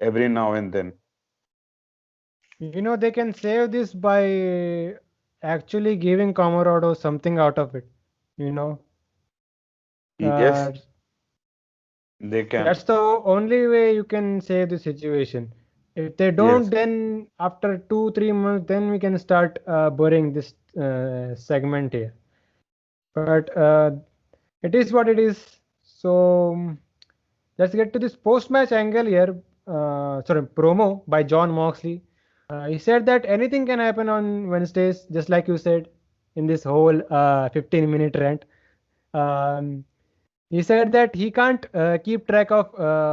every now and then. They can save this by actually giving Comorado something out of it. You know, Yes, uh, they can. that's the only way you can save the situation. If they don't, Yes, then after 2 3 months, then we can start burying this segment here. But it is what it is. So let's get to this post-match angle here. Sorry, promo by John Moxley. He said that anything can happen on Wednesdays, just like you said in this whole 15-minute rant. Um, he said that he can't keep track of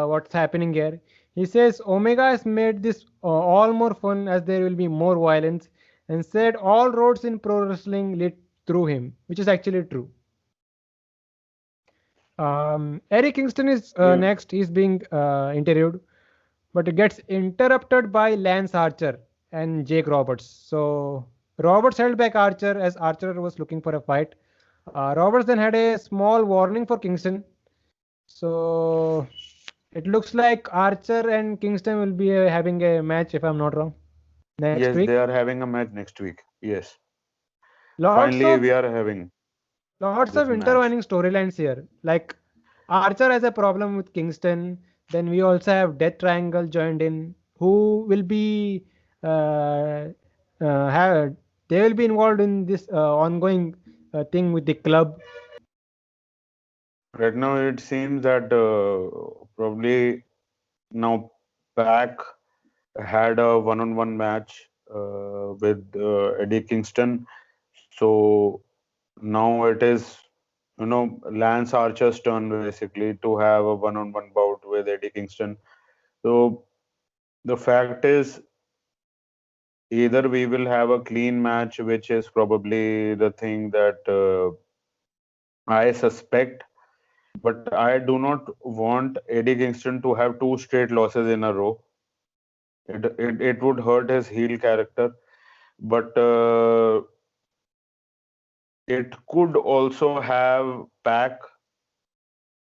what's happening here. He says Omega has made this all more fun as there will be more violence, and said all roads in pro wrestling lead through him, which is actually true. Eric Kingston is you, next. He's being interviewed, but it gets interrupted by Lance Archer and Jake Roberts. So Roberts held back Archer as Archer was looking for a fight. Roberts then had a small warning for Kingston. So it looks like Archer and Kingston will be having a match, if I'm not wrong, next yes, week. they are having a match next week. Yes, Lots finally of we are having Lots this of match. intertwining storylines here. Like Archer has a problem with Kingston. Then we also have Death Triangle joined in, who will be have they will be involved in this ongoing thing with the club. Right now, it seems that probably now Pac had a one-on-one match with Eddie Kingston. So now it is, Lance Archer's turn basically to have a one-on-one bout with Eddie Kingston. So the fact is, either we will have a clean match, which is probably the thing that I suspect, but I do not want Eddie Kingston to have two straight losses in a row. It would hurt his heel character, but it could also have Pac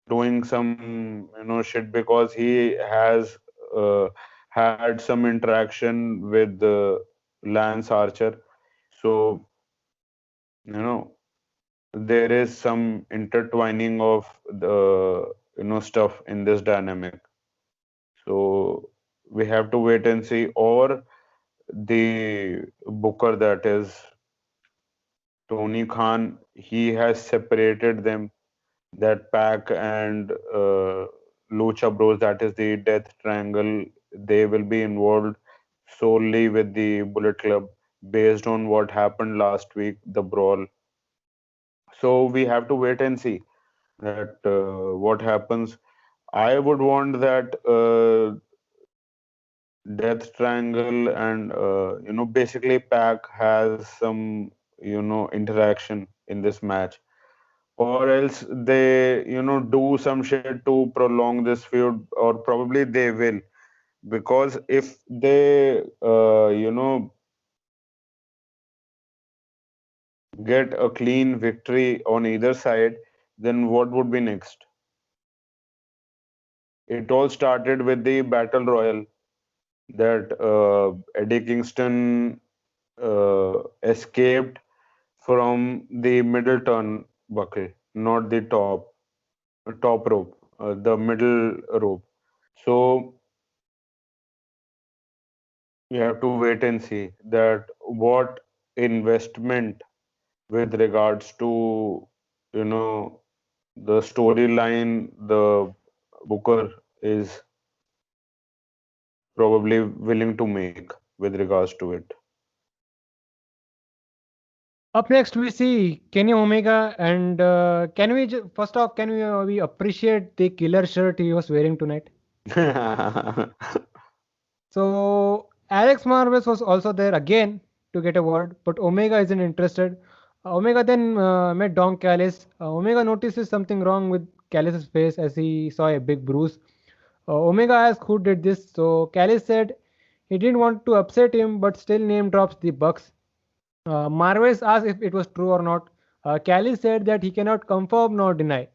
doing some shit because he has uh, had some interaction with Lance Archer. So you know there is some intertwining of the stuff in this dynamic. So we have to wait and see, or the booker, that is Tony Khan, he has separated them, that Pac and Lucha Bros, that is the Death Triangle, they will be involved solely with the Bullet Club based on what happened last week, the brawl. So we have to wait and see that what happens. I would want that Death Triangle and basically Pac has some interaction in this match, or else they do some shit to prolong this feud, or probably they will, because if they get a clean victory on either side, then what would be next? It all started with the battle royal that Eddie Kingston escaped from the middle turnbuckle, not the top rope, the middle rope. So we have to wait and see that what investment with regards to you know the storyline the booker is probably willing to make with regards to it. Up next, we see Kenny Omega, and can we first off can we appreciate the killer shirt he was wearing tonight? So Alex Marvez was also there again to get a word, but Omega isn't interested. Omega then met Don Callis. Omega notices something wrong with Callis' face as he saw a big bruise. Omega asked who did this, so Callis said he didn't want to upset him, but still name drops the Bucks. Marvez asked if it was true or not. Callis said that he cannot confirm nor deny.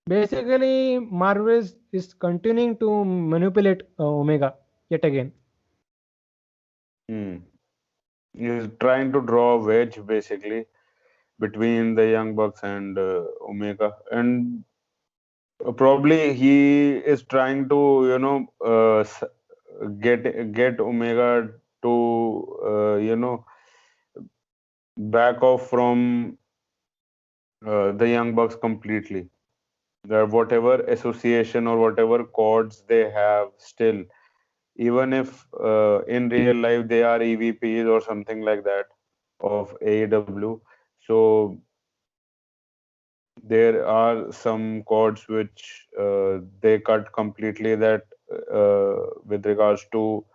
Basically, Marvez is continuing to manipulate Omega yet again. Hmm. He's trying to draw a wedge basically between the Young Bucks and Omega, and probably he is trying to, get Omega to, back off from the Young Bucks completely. Whatever association or whatever cords they have still, even if in real life they are EVPs or something like that of AEW. So there are some cords which they cut completely, that with regards to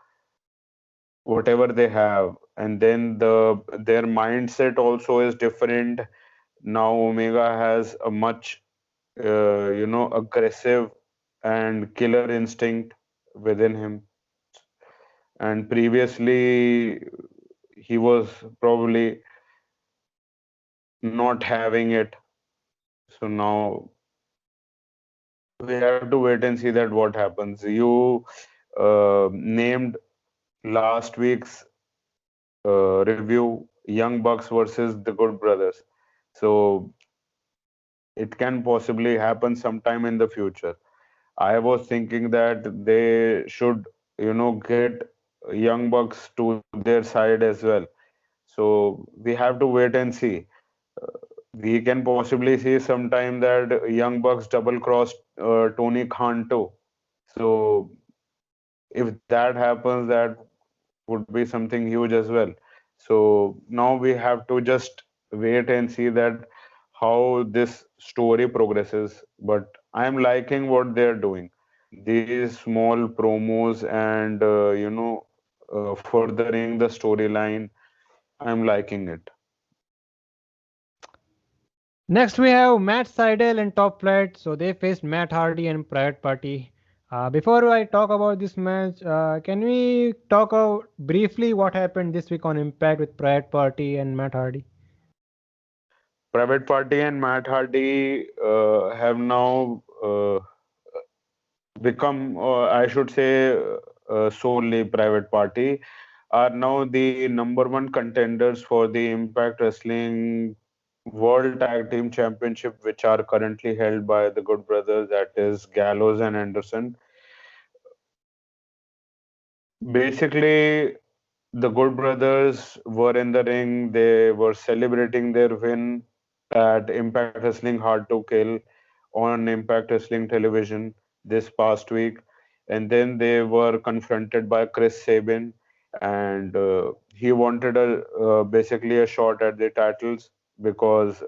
whatever they have, and then their mindset also is different. Now Omega has a much aggressive and killer instinct within him, and previously he was probably not having it. So now we have to wait and see that what happens. You named last week's review Young Bucks versus the Good Brothers. So it can possibly happen sometime in the future. I was thinking that they should, get Young Bucks to their side as well. So we have to wait and see. We can possibly see sometime that Young Bucks double cross Tony Khan too. So if that happens, that would be something huge as well. So now we have to just wait and see that how this story progresses. But I'm liking what they're doing. These small promos and furthering the storyline. I'm liking it. Next, we have Matt Sydal and Top Flight. So they faced Matt Hardy and Private Party. Before I talk about this match, can we talk briefly what happened this week on Impact with Private Party and Matt Hardy? Private Party and Matt Hardy have now become, I should say, solely Private Party, are now the number one contenders for the Impact Wrestling World Tag Team Championship, which are currently held by the Good Brothers, that is Gallows and Anderson. Basically, the Good Brothers were in the ring. They were celebrating their win at Impact Wrestling Hard to Kill on Impact Wrestling television this past week. And then they were confronted by Chris Sabin, and he wanted basically a shot at the titles because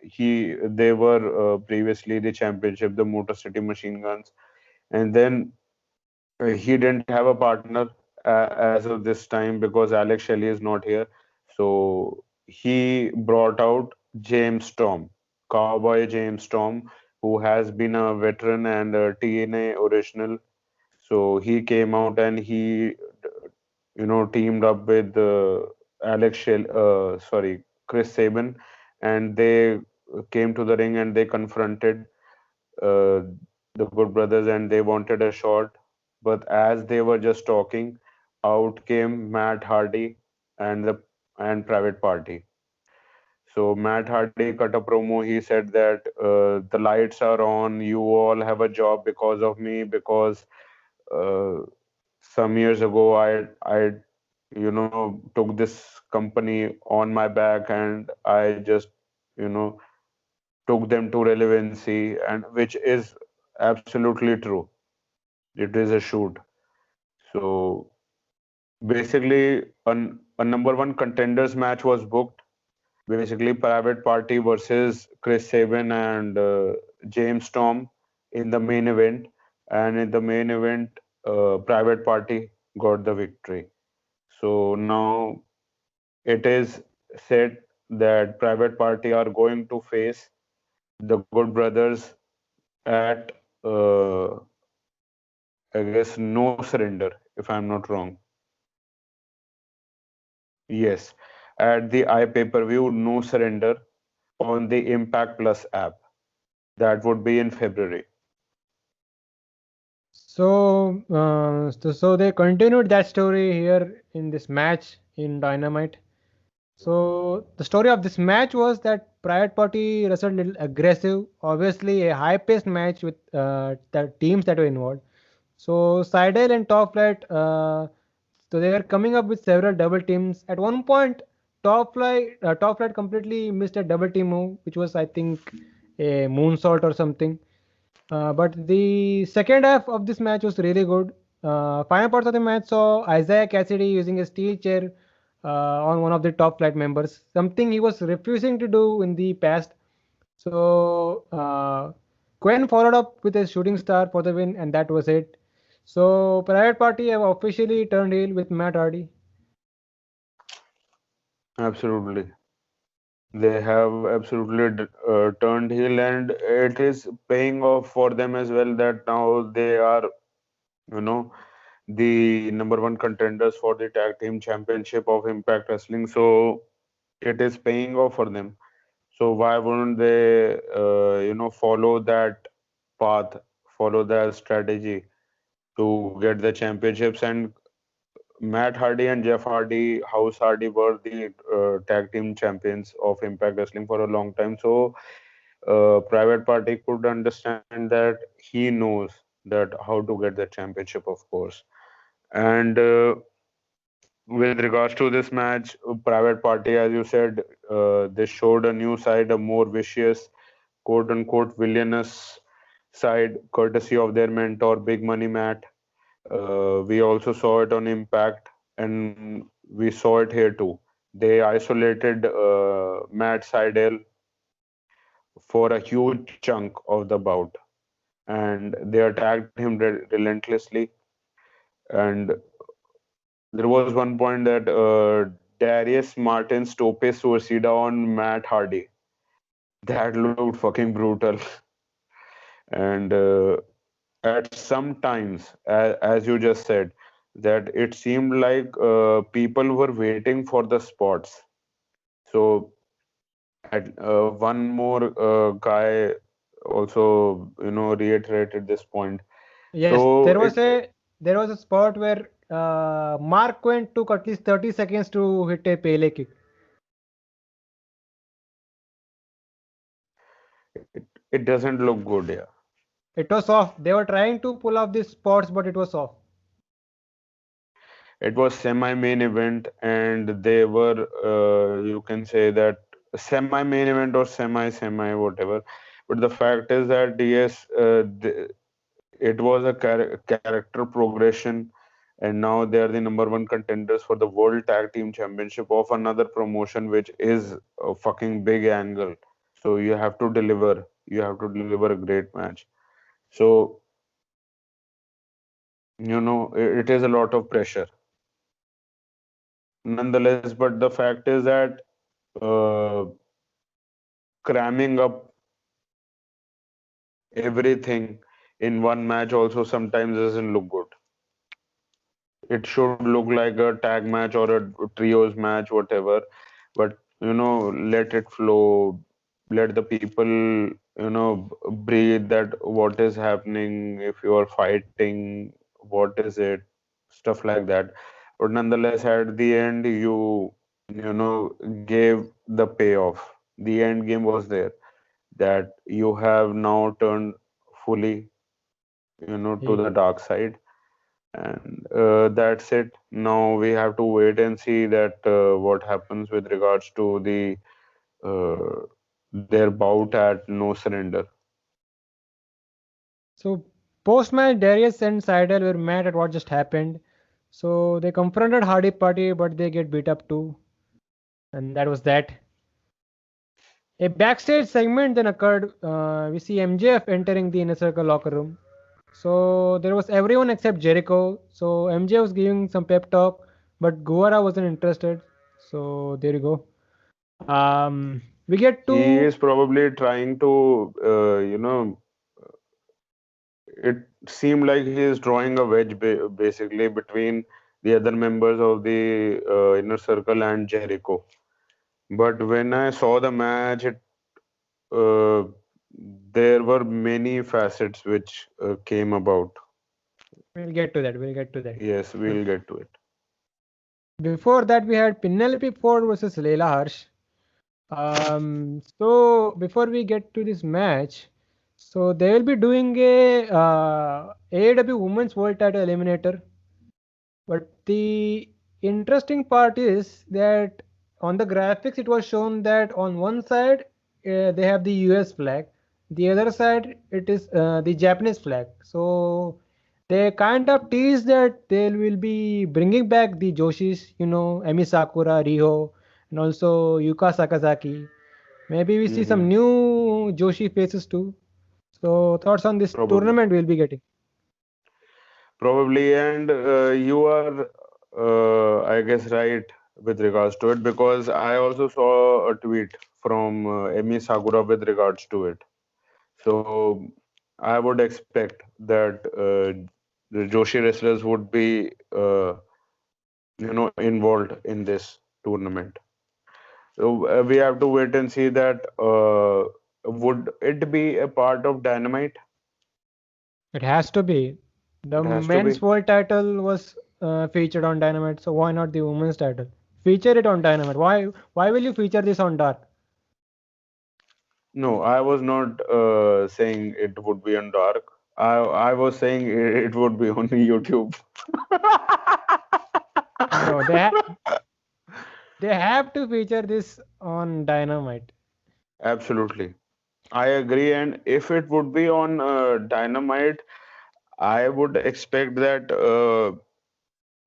they were previously the championship, the Motor City Machine Guns, and then he didn't have a partner as of this time because Alex Shelley is not here. So he brought out James Storm, Cowboy James Storm, who has been a veteran and a TNA original. So he came out and he, teamed up with Chris Sabin, and they came to the ring and they confronted uh, the Good Brothers and they wanted a shot. But as they were just talking, out came Matt Hardy and Private Party. So Matt Hardy cut a promo. He said that the lights are on. You all have a job because of me. Because uh, some years ago, I took this company on my back and I just you know took them to relevancy, and which is absolutely true. It is a shoot. So basically, a number one contenders match was booked. Basically, Private Party versus Chris Sabin and James Storm in the main event. And in the main event, Private Party got the victory. So now it is said that Private Party are going to face the Good Brothers at, I guess, No Surrender, if I'm not wrong. Yes, at the iPay-per-view No Surrender on the Impact Plus app. That would be in February. So they continued that story here in this match. in Dynamite. So the story of this match was that Private Party wrestled a little aggressive, obviously a high-paced match with the teams that were involved. So Sydal and Top Flight, so they were coming up with several double teams. At one point, Top Flight completely missed a double team move, which was I think a moonsault or something. But the second half of this match was really good. Final parts of the match saw Isaiah Cassidy using a steel chair on one of the top flight members, something he was refusing to do in the past. So Quen followed up with a shooting star for the win, and that was it. So Private Party have officially turned heel with Matt Hardy. Absolutely. They have absolutely turned heel, and it is paying off for them as well that now they are, you know, the number one contenders for the tag team championship of Impact Wrestling. So it is paying off for them. So why wouldn't they, follow that path, follow that strategy to get the championships? And Matt Hardy and Jeff Hardy, House Hardy were the tag team champions of Impact Wrestling for a long time. So Private Party could understand that he knows that how to get the championship, of course. And with regards to this match, Private Party, as you said, they showed a new side, a more vicious, quote unquote, villainous side, courtesy of their mentor, Big Money Matt. We also saw it on Impact, and we saw it here too. They isolated Matt Sydal for a huge chunk of the bout, and they attacked him relentlessly. And there was one point that Darius Martin's tope suicida on Matt Hardy. That looked fucking brutal. And at some times, as you just said, that it seemed like people were waiting for the spots. So at one more guy also, reiterated this point. Yes, So it there was a spot where Mark Quinn took at least 30 seconds to hit a Pele kick. it doesn't look good. Yeah. It was soft. They were trying to pull off these spots, but it was soft. It was semi-main event, and they were, you can say that semi-main event or semi-semi whatever. But the fact is that yes, it was a character progression, and now they are the number one contenders for the World Tag Team Championship of another promotion, which is a fucking big angle. So you have to deliver. You have to deliver a great match. So it is a lot of pressure nonetheless. But the fact is that uh, cramming up everything in one match also sometimes doesn't look good. It should look like a tag match or a trios match, whatever. But let it flow. Let the people breathe that what is happening, if you are fighting, what is it, stuff like that. But nonetheless, at the end, you know gave the payoff. The end game was there, that you have now turned fully to He. the dark side, and that's it. Now we have to wait and see that what happens with regards to their bout at No Surrender. So post-match, Darius and Sydal were mad at what just happened. So they confronted Hardy Party, but they get beat up too. And that was that. A backstage segment then occurred. We see MJF entering the inner circle locker room. So there was everyone except Jericho. So MJ was giving some pep talk, but Guevara wasn't interested. So there you go. We get He to is probably trying to, it seemed like he is drawing a wedge basically between the other members of the inner circle and Jericho. But when I saw the match, uh, there were many facets which came about. we'll get to that. We'll get to that. Yes, So we'll get to it. Before that, we had Penelope Ford versus Leyla Hirsch. So before we get to this match, so they will be doing a AEW Women's World Title Eliminator. But the interesting part is that on the graphics it was shown that on one side they have the US flag, the other side it is the Japanese flag. So they kind of tease that they will be bringing back the Joshis, Emi Sakura, Riho, and also Yuka Sakazaki. Maybe we see some Hmm. new Joshi faces too. So thoughts on this Probably. tournament we'll be getting. Probably, and you are, I guess, right with regards to it because I also saw a tweet from Emi Sakura with regards to it. So I would expect that the Joshi wrestlers would be, involved in this tournament. So we have to wait and see that would it be a part of Dynamite? It has to be. The It has to men's be. world title was featured on Dynamite, so why not the women's title? Feature it on Dynamite. Why will you feature this on Dark? No, I was not saying it would be on dark. I was saying it would be on YouTube. No, they have to feature this on Dynamite. Absolutely. I agree. And if it would be on Dynamite, I would expect that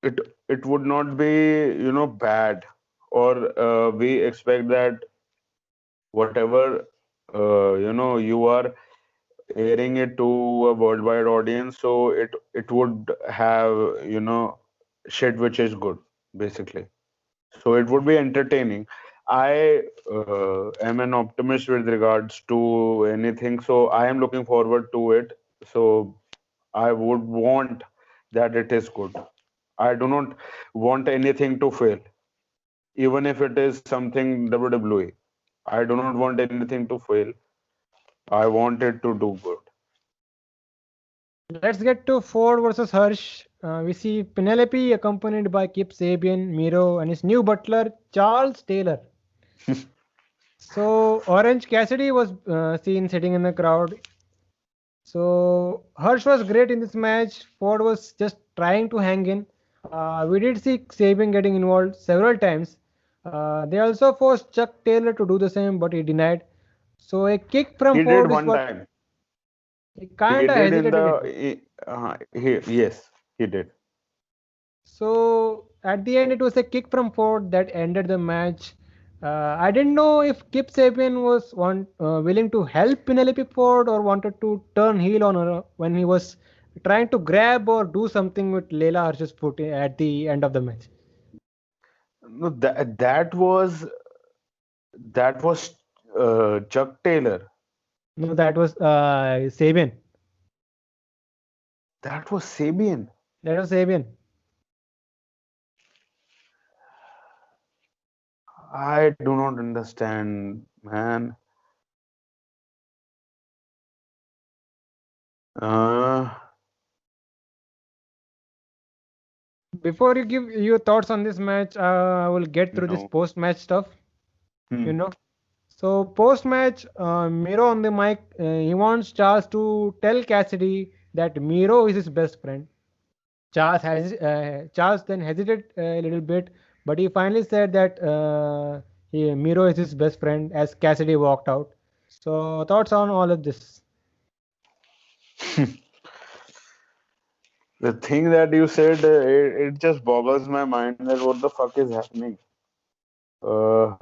it it would not be, bad. Or we expect that whatever, you are airing it to a worldwide audience, so it would have, shit which is good, basically. So it would be entertaining. I am an optimist with regards to anything, so I am looking forward to it. So I would want that it is good. I do not want anything to fail, even if it is something WWE. I do not want anything to fail. I want it to do good. Let's get to Ford versus Hirsch. We see Penelope accompanied by Kip Sabian, Miro, and his new butler Charles Taylor. So Orange Cassidy was seen sitting in the crowd. So Hirsch was great in this match. Ford was just trying to hang in. We did see Sabian getting involved several times. They also forced Chuck Taylor to do the same, but he denied. So a kick from He did Ford is one what time. he He kind of did in hesitated the into. yes, he did. So at the end, it was a kick from Ford that ended the match. I didn't know if Kip Sabian was willing to help Penelope Ford or wanted to turn heel on her when he was trying to grab or do something with Layla Hirsch's foot at the end of the match. No, that was Chuck Taylor. No, that was Sabian. That was Sabian. That was Sabian. I do not understand, man. Uh, Before you give your thoughts on this match, I will get through this no. post-match stuff. Hmm. You know. So post match, Miro on the mic, he wants Charles to tell Cassidy that Miro is his best friend. Charles then hesitated a little bit, but he finally said that Miro is his best friend as Cassidy walked out. So thoughts on all of this? The thing that you said, it just boggles my mind that what the fuck is happening. Uh,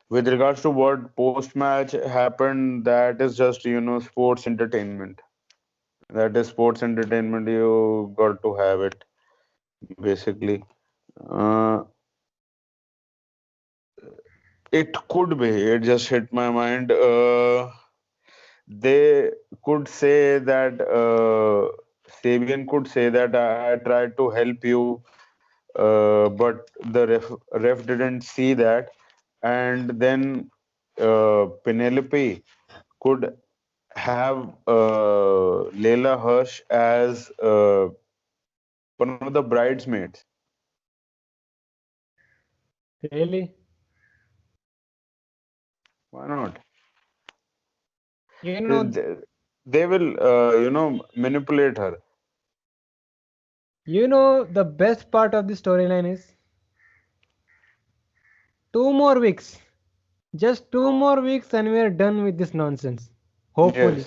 with regards to what post match happened, that is just, sports entertainment. That is sports entertainment. You got to have it, basically. Uh, it could be. It just hit my mind. They could say that Sabian could say that I tried to help you, but the ref didn't see that, and then Penelope could have Layla Hirsch as one of the bridesmaids. Really? Why not? You know, They will, manipulate her. the best part of the storyline is 2 more weeks. Just 2 more weeks and we are done with this nonsense. Hopefully.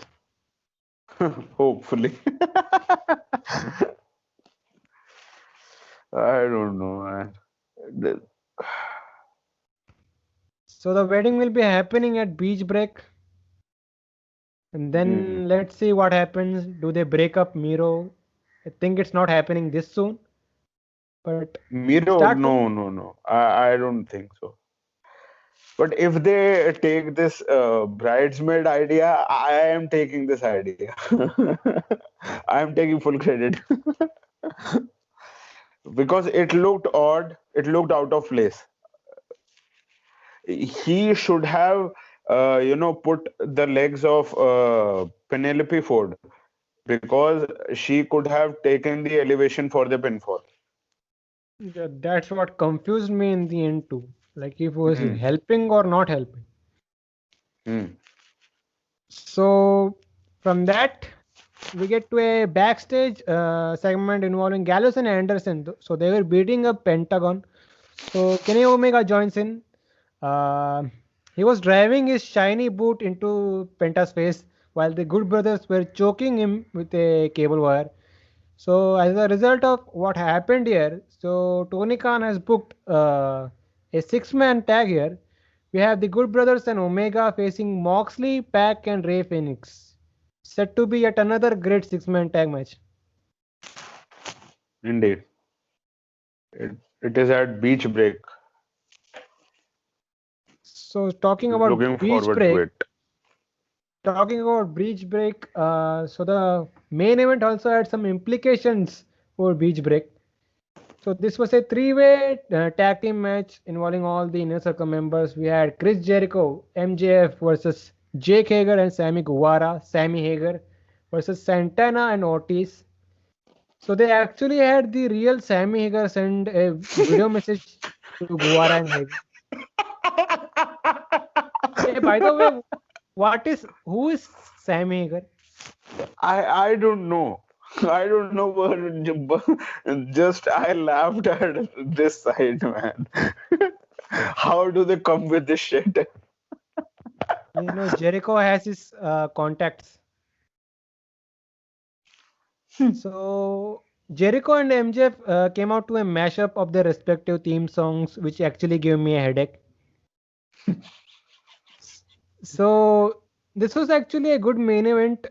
Yes, hopefully. I don't know, man. The- So the wedding will be happening at beach break. And Hmm. then let's see what happens. Do they break up Miro? I think it's not happening this soon. But Miro, start no, no, no. I don't think so. But if they take this bridesmaid idea, I am taking this idea. I am taking full credit because it looked odd. It looked out of place. He should have, put the legs of Penelope Ford because she could have taken the elevation for the pinfall. yeah, that's what confused me in the end too. Like if it was Hmm. helping or not helping. Hmm. So from that we get to a backstage segment involving Gallows and Anderson. So they were beating up Pentagon. So Kenny Omega joins in. Uh, he was driving his shiny boot into Penta's face while the Good Brothers were choking him with a cable wire. So as a result of what happened here, so Tony Khan has booked a six-man tag here. We have the Good Brothers and Omega facing Moxley, Pac, and Ray Phoenix. Set to be yet another great six-man tag match. Indeed. It is at beach break. So talking about Looking beach forward to break, it. so the main event also had some implications for beach break. So this was a three-way tag team match involving all the inner circle members. We had Chris Jericho, MJF versus Jake Hager and Sammy Guevara, Sammy Hager versus Santana and Ortiz. So they actually had the real Sammy Hager send a video message to Guevara and Hager. Hey, by the way, who is Sammy Hager? I don't know. I don't know, but just I laughed at this side, man. How do they come with this shit? Jericho has his contacts. So Jericho and MJF came out to a mashup of their respective theme songs, which actually gave me a headache. So this was actually a good main event.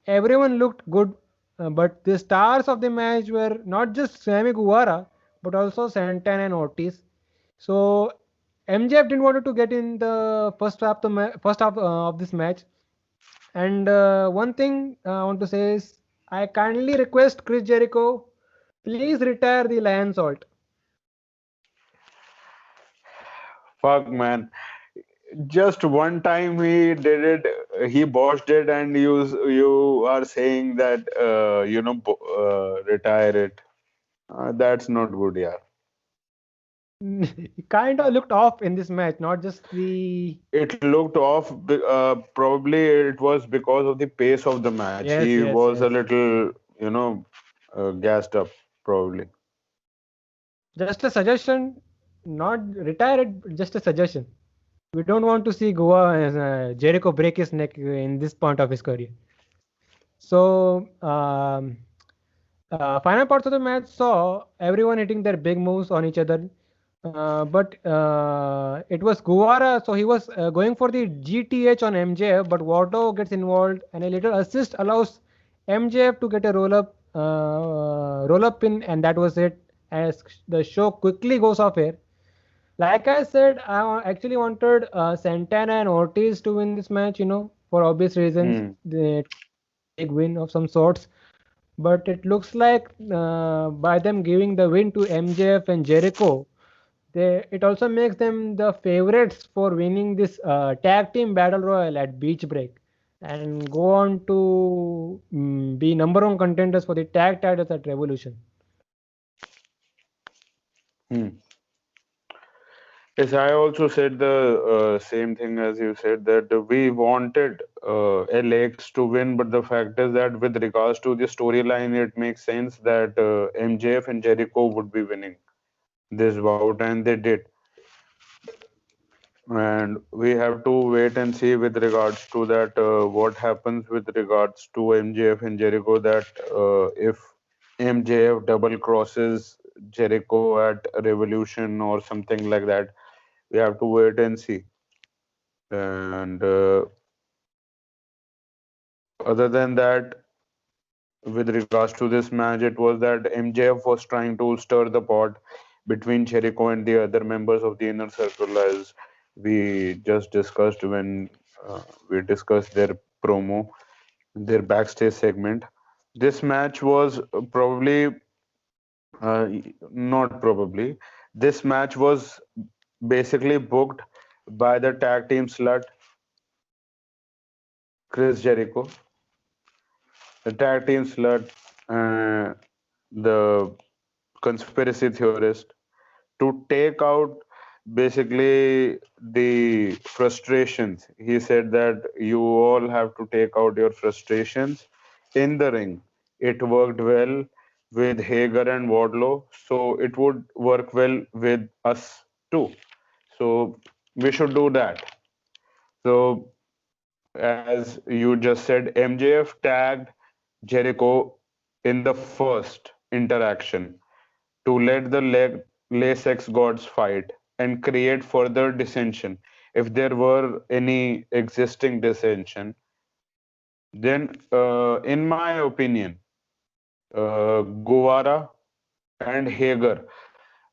Everyone looked good, but the stars of the match were not just Sammy Guevara, but also Santana and Ortiz. So MJF didn't want to get in the first half of this match. And one thing I want to say is, I kindly request Chris Jericho, please retire the Lion Salt. Fuck, man. Just one time he did it, he botched it, and you are saying that retire it. That's not good, yeah. He kind of looked off in this match, not just the. It looked off. Probably it was because of the pace of the match. Yes, He yes, was a yes. little, gassed up, probably. Just a suggestion, not retire it, just a suggestion. We don't want to see Jericho break his neck in this point of his career. So, final parts of the match saw everyone hitting their big moves on each other. But it was Guevara, so he was going for the GTH on MJF, but Watto gets involved, and a little assist allows MJF to get a roll up pin, and that was it. As the show quickly goes off air. Like I said, actually wanted Santana and Ortiz to win this match, for obvious reasons, Hmm. to get a big win of some sorts. But it looks like by them giving the win to MJF and Jericho, it also makes them the favorites for winning this tag team battle royal at Beach Break and go on to be number one contenders for the tag titles at Revolution. Hmm. Yes, I also said the same thing as you said, that we wanted LAX to win, but the fact is that with regards to the storyline, it makes sense that MJF and Jericho would be winning this bout, and they did. And we have to wait and see with regards to that what happens with regards to MJF and Jericho, that if MJF double crosses Jericho at Revolution or something like that. We have to wait and see. And other than that, with regards to this match, it was that MJF was trying to stir the pot between Jericho and the other members of the inner circle, as we just discussed when we discussed their promo, their backstage segment. This match was not probably. This match was basically booked by the tag team slut Chris Jericho, the tag team slut, uh, the conspiracy theorist, to take out basically the frustrations. He said that you all have to take out your frustrations in the ring. It worked well with Hager and Wardlow, so it would work well with us too. So we should do that. So, as you just said, MJF tagged Jericho in the first interaction to let the Latex gods fight and create further dissension. If there were any existing dissension, then, in my opinion, Guevara and Hager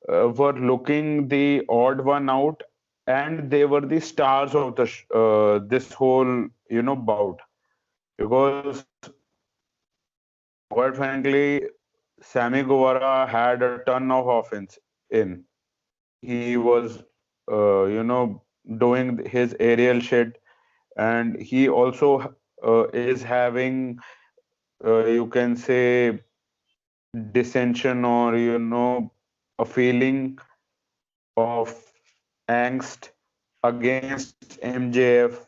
were looking the odd one out, and they were the stars of this whole bout, because quite frankly, Sammy Guevara had a ton of offense in. He was, doing his aerial shit, and he also is having, you can say, dissension, or a feeling of angst against MJF,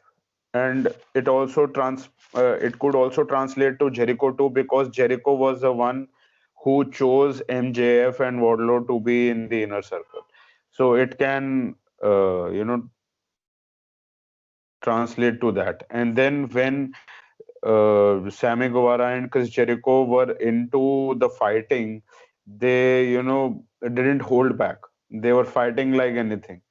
and it could also translate to Jericho too, because Jericho was the one who chose MJF and Wardlow to be in the inner circle. So it can translate to that. And then when Sammy Guevara and Chris Jericho were into the fighting, they didn't hold back. They were fighting like anything.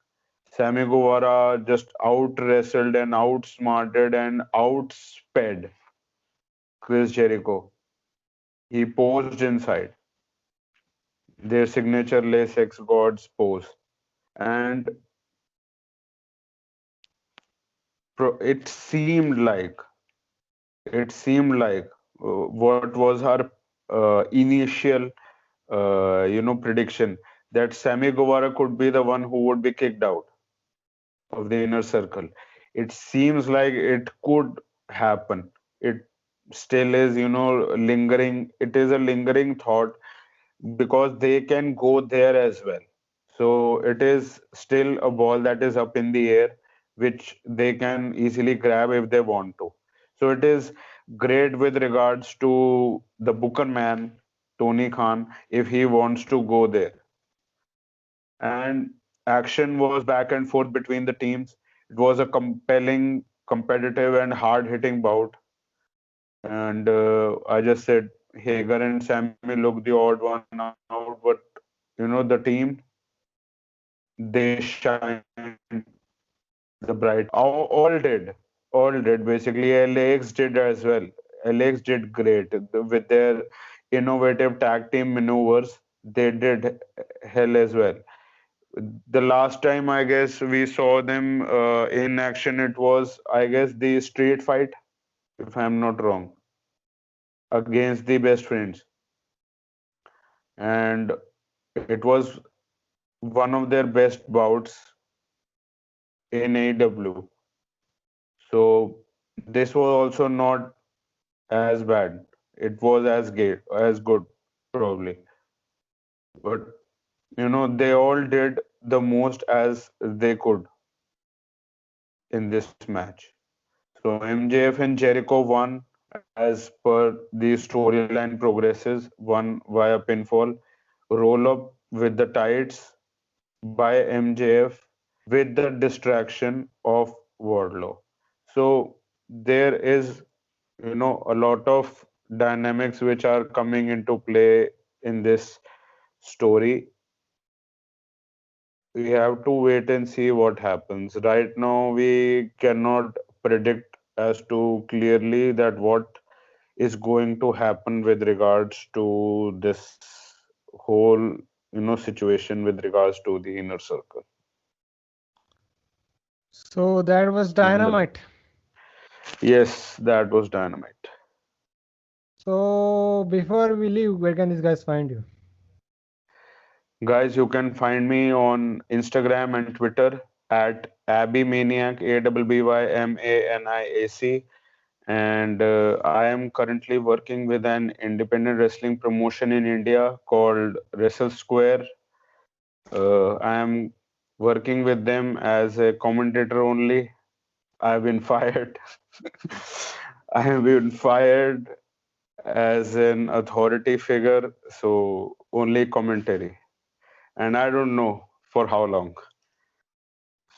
Sammy Guevara just out wrestled and outsmarted and outsped Chris Jericho. He posed inside their signature Latex Gods pose. And it seemed like what was her initial prediction, that Sammy Guevara could be the one who would be kicked out of the inner circle. It seems like it could happen. It still is, lingering. It is a lingering thought, because they can go there as well. So it is still a ball that is up in the air, which they can easily grab if they want to. So it is great with regards to the Booker man, Tony Khan, if he wants to go there. And action was back and forth between the teams. It was a compelling, competitive, and hard-hitting bout. And I just said Hager and Sammy looked the odd one out, but the team, they shined as the bright. All did basically. LAX did as well. LAX did great with their innovative tag team maneuvers. They did hell as well. The last time I guess we saw them in action, it was, I guess, the street fight, if I'm not wrong, against the best friends. And it was one of their best bouts in AEW. So this was also not as bad. It was as good, probably. But they all did the most as they could in this match. So MJF and Jericho won as per the storyline progresses, won via pinfall, roll up with the tights by MJF with the distraction of Wardlow. So there is, a lot of dynamics which are coming into play in this story. We have to wait and see what happens. Right now, we cannot predict as to clearly that what is going to happen with regards to this whole, situation with regards to the inner circle. So that was And Dynamite. yes, that was Dynamite. So before we leave, where can these guys find you? Guys, you can find me on Instagram and Twitter at AbbeyManiac, ABBYMANIAC. And I am currently working with an independent wrestling promotion in India called Wrestle Square. I am working with them as a commentator only. I've been fired. I have been fired as an authority figure, so only commentary. And I don't know for how long.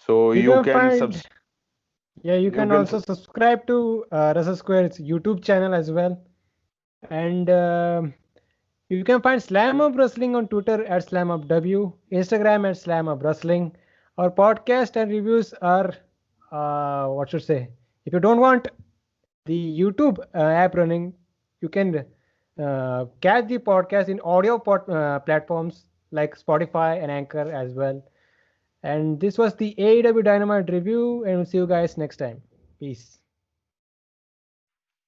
So You you can can find, yeah, you you can can also subscribe to Russell Square's YouTube channel as well. And you can find Slamhub Wrestling on Twitter at SlamhubW, Instagram at Slamhub Wrestling. Our podcast and reviews are, what should I say? If you don't want the YouTube app running, you can catch the podcast in audio platforms like Spotify and Anchor as well. And this was the AEW Dynamite review, and we'll see you guys next time. Peace.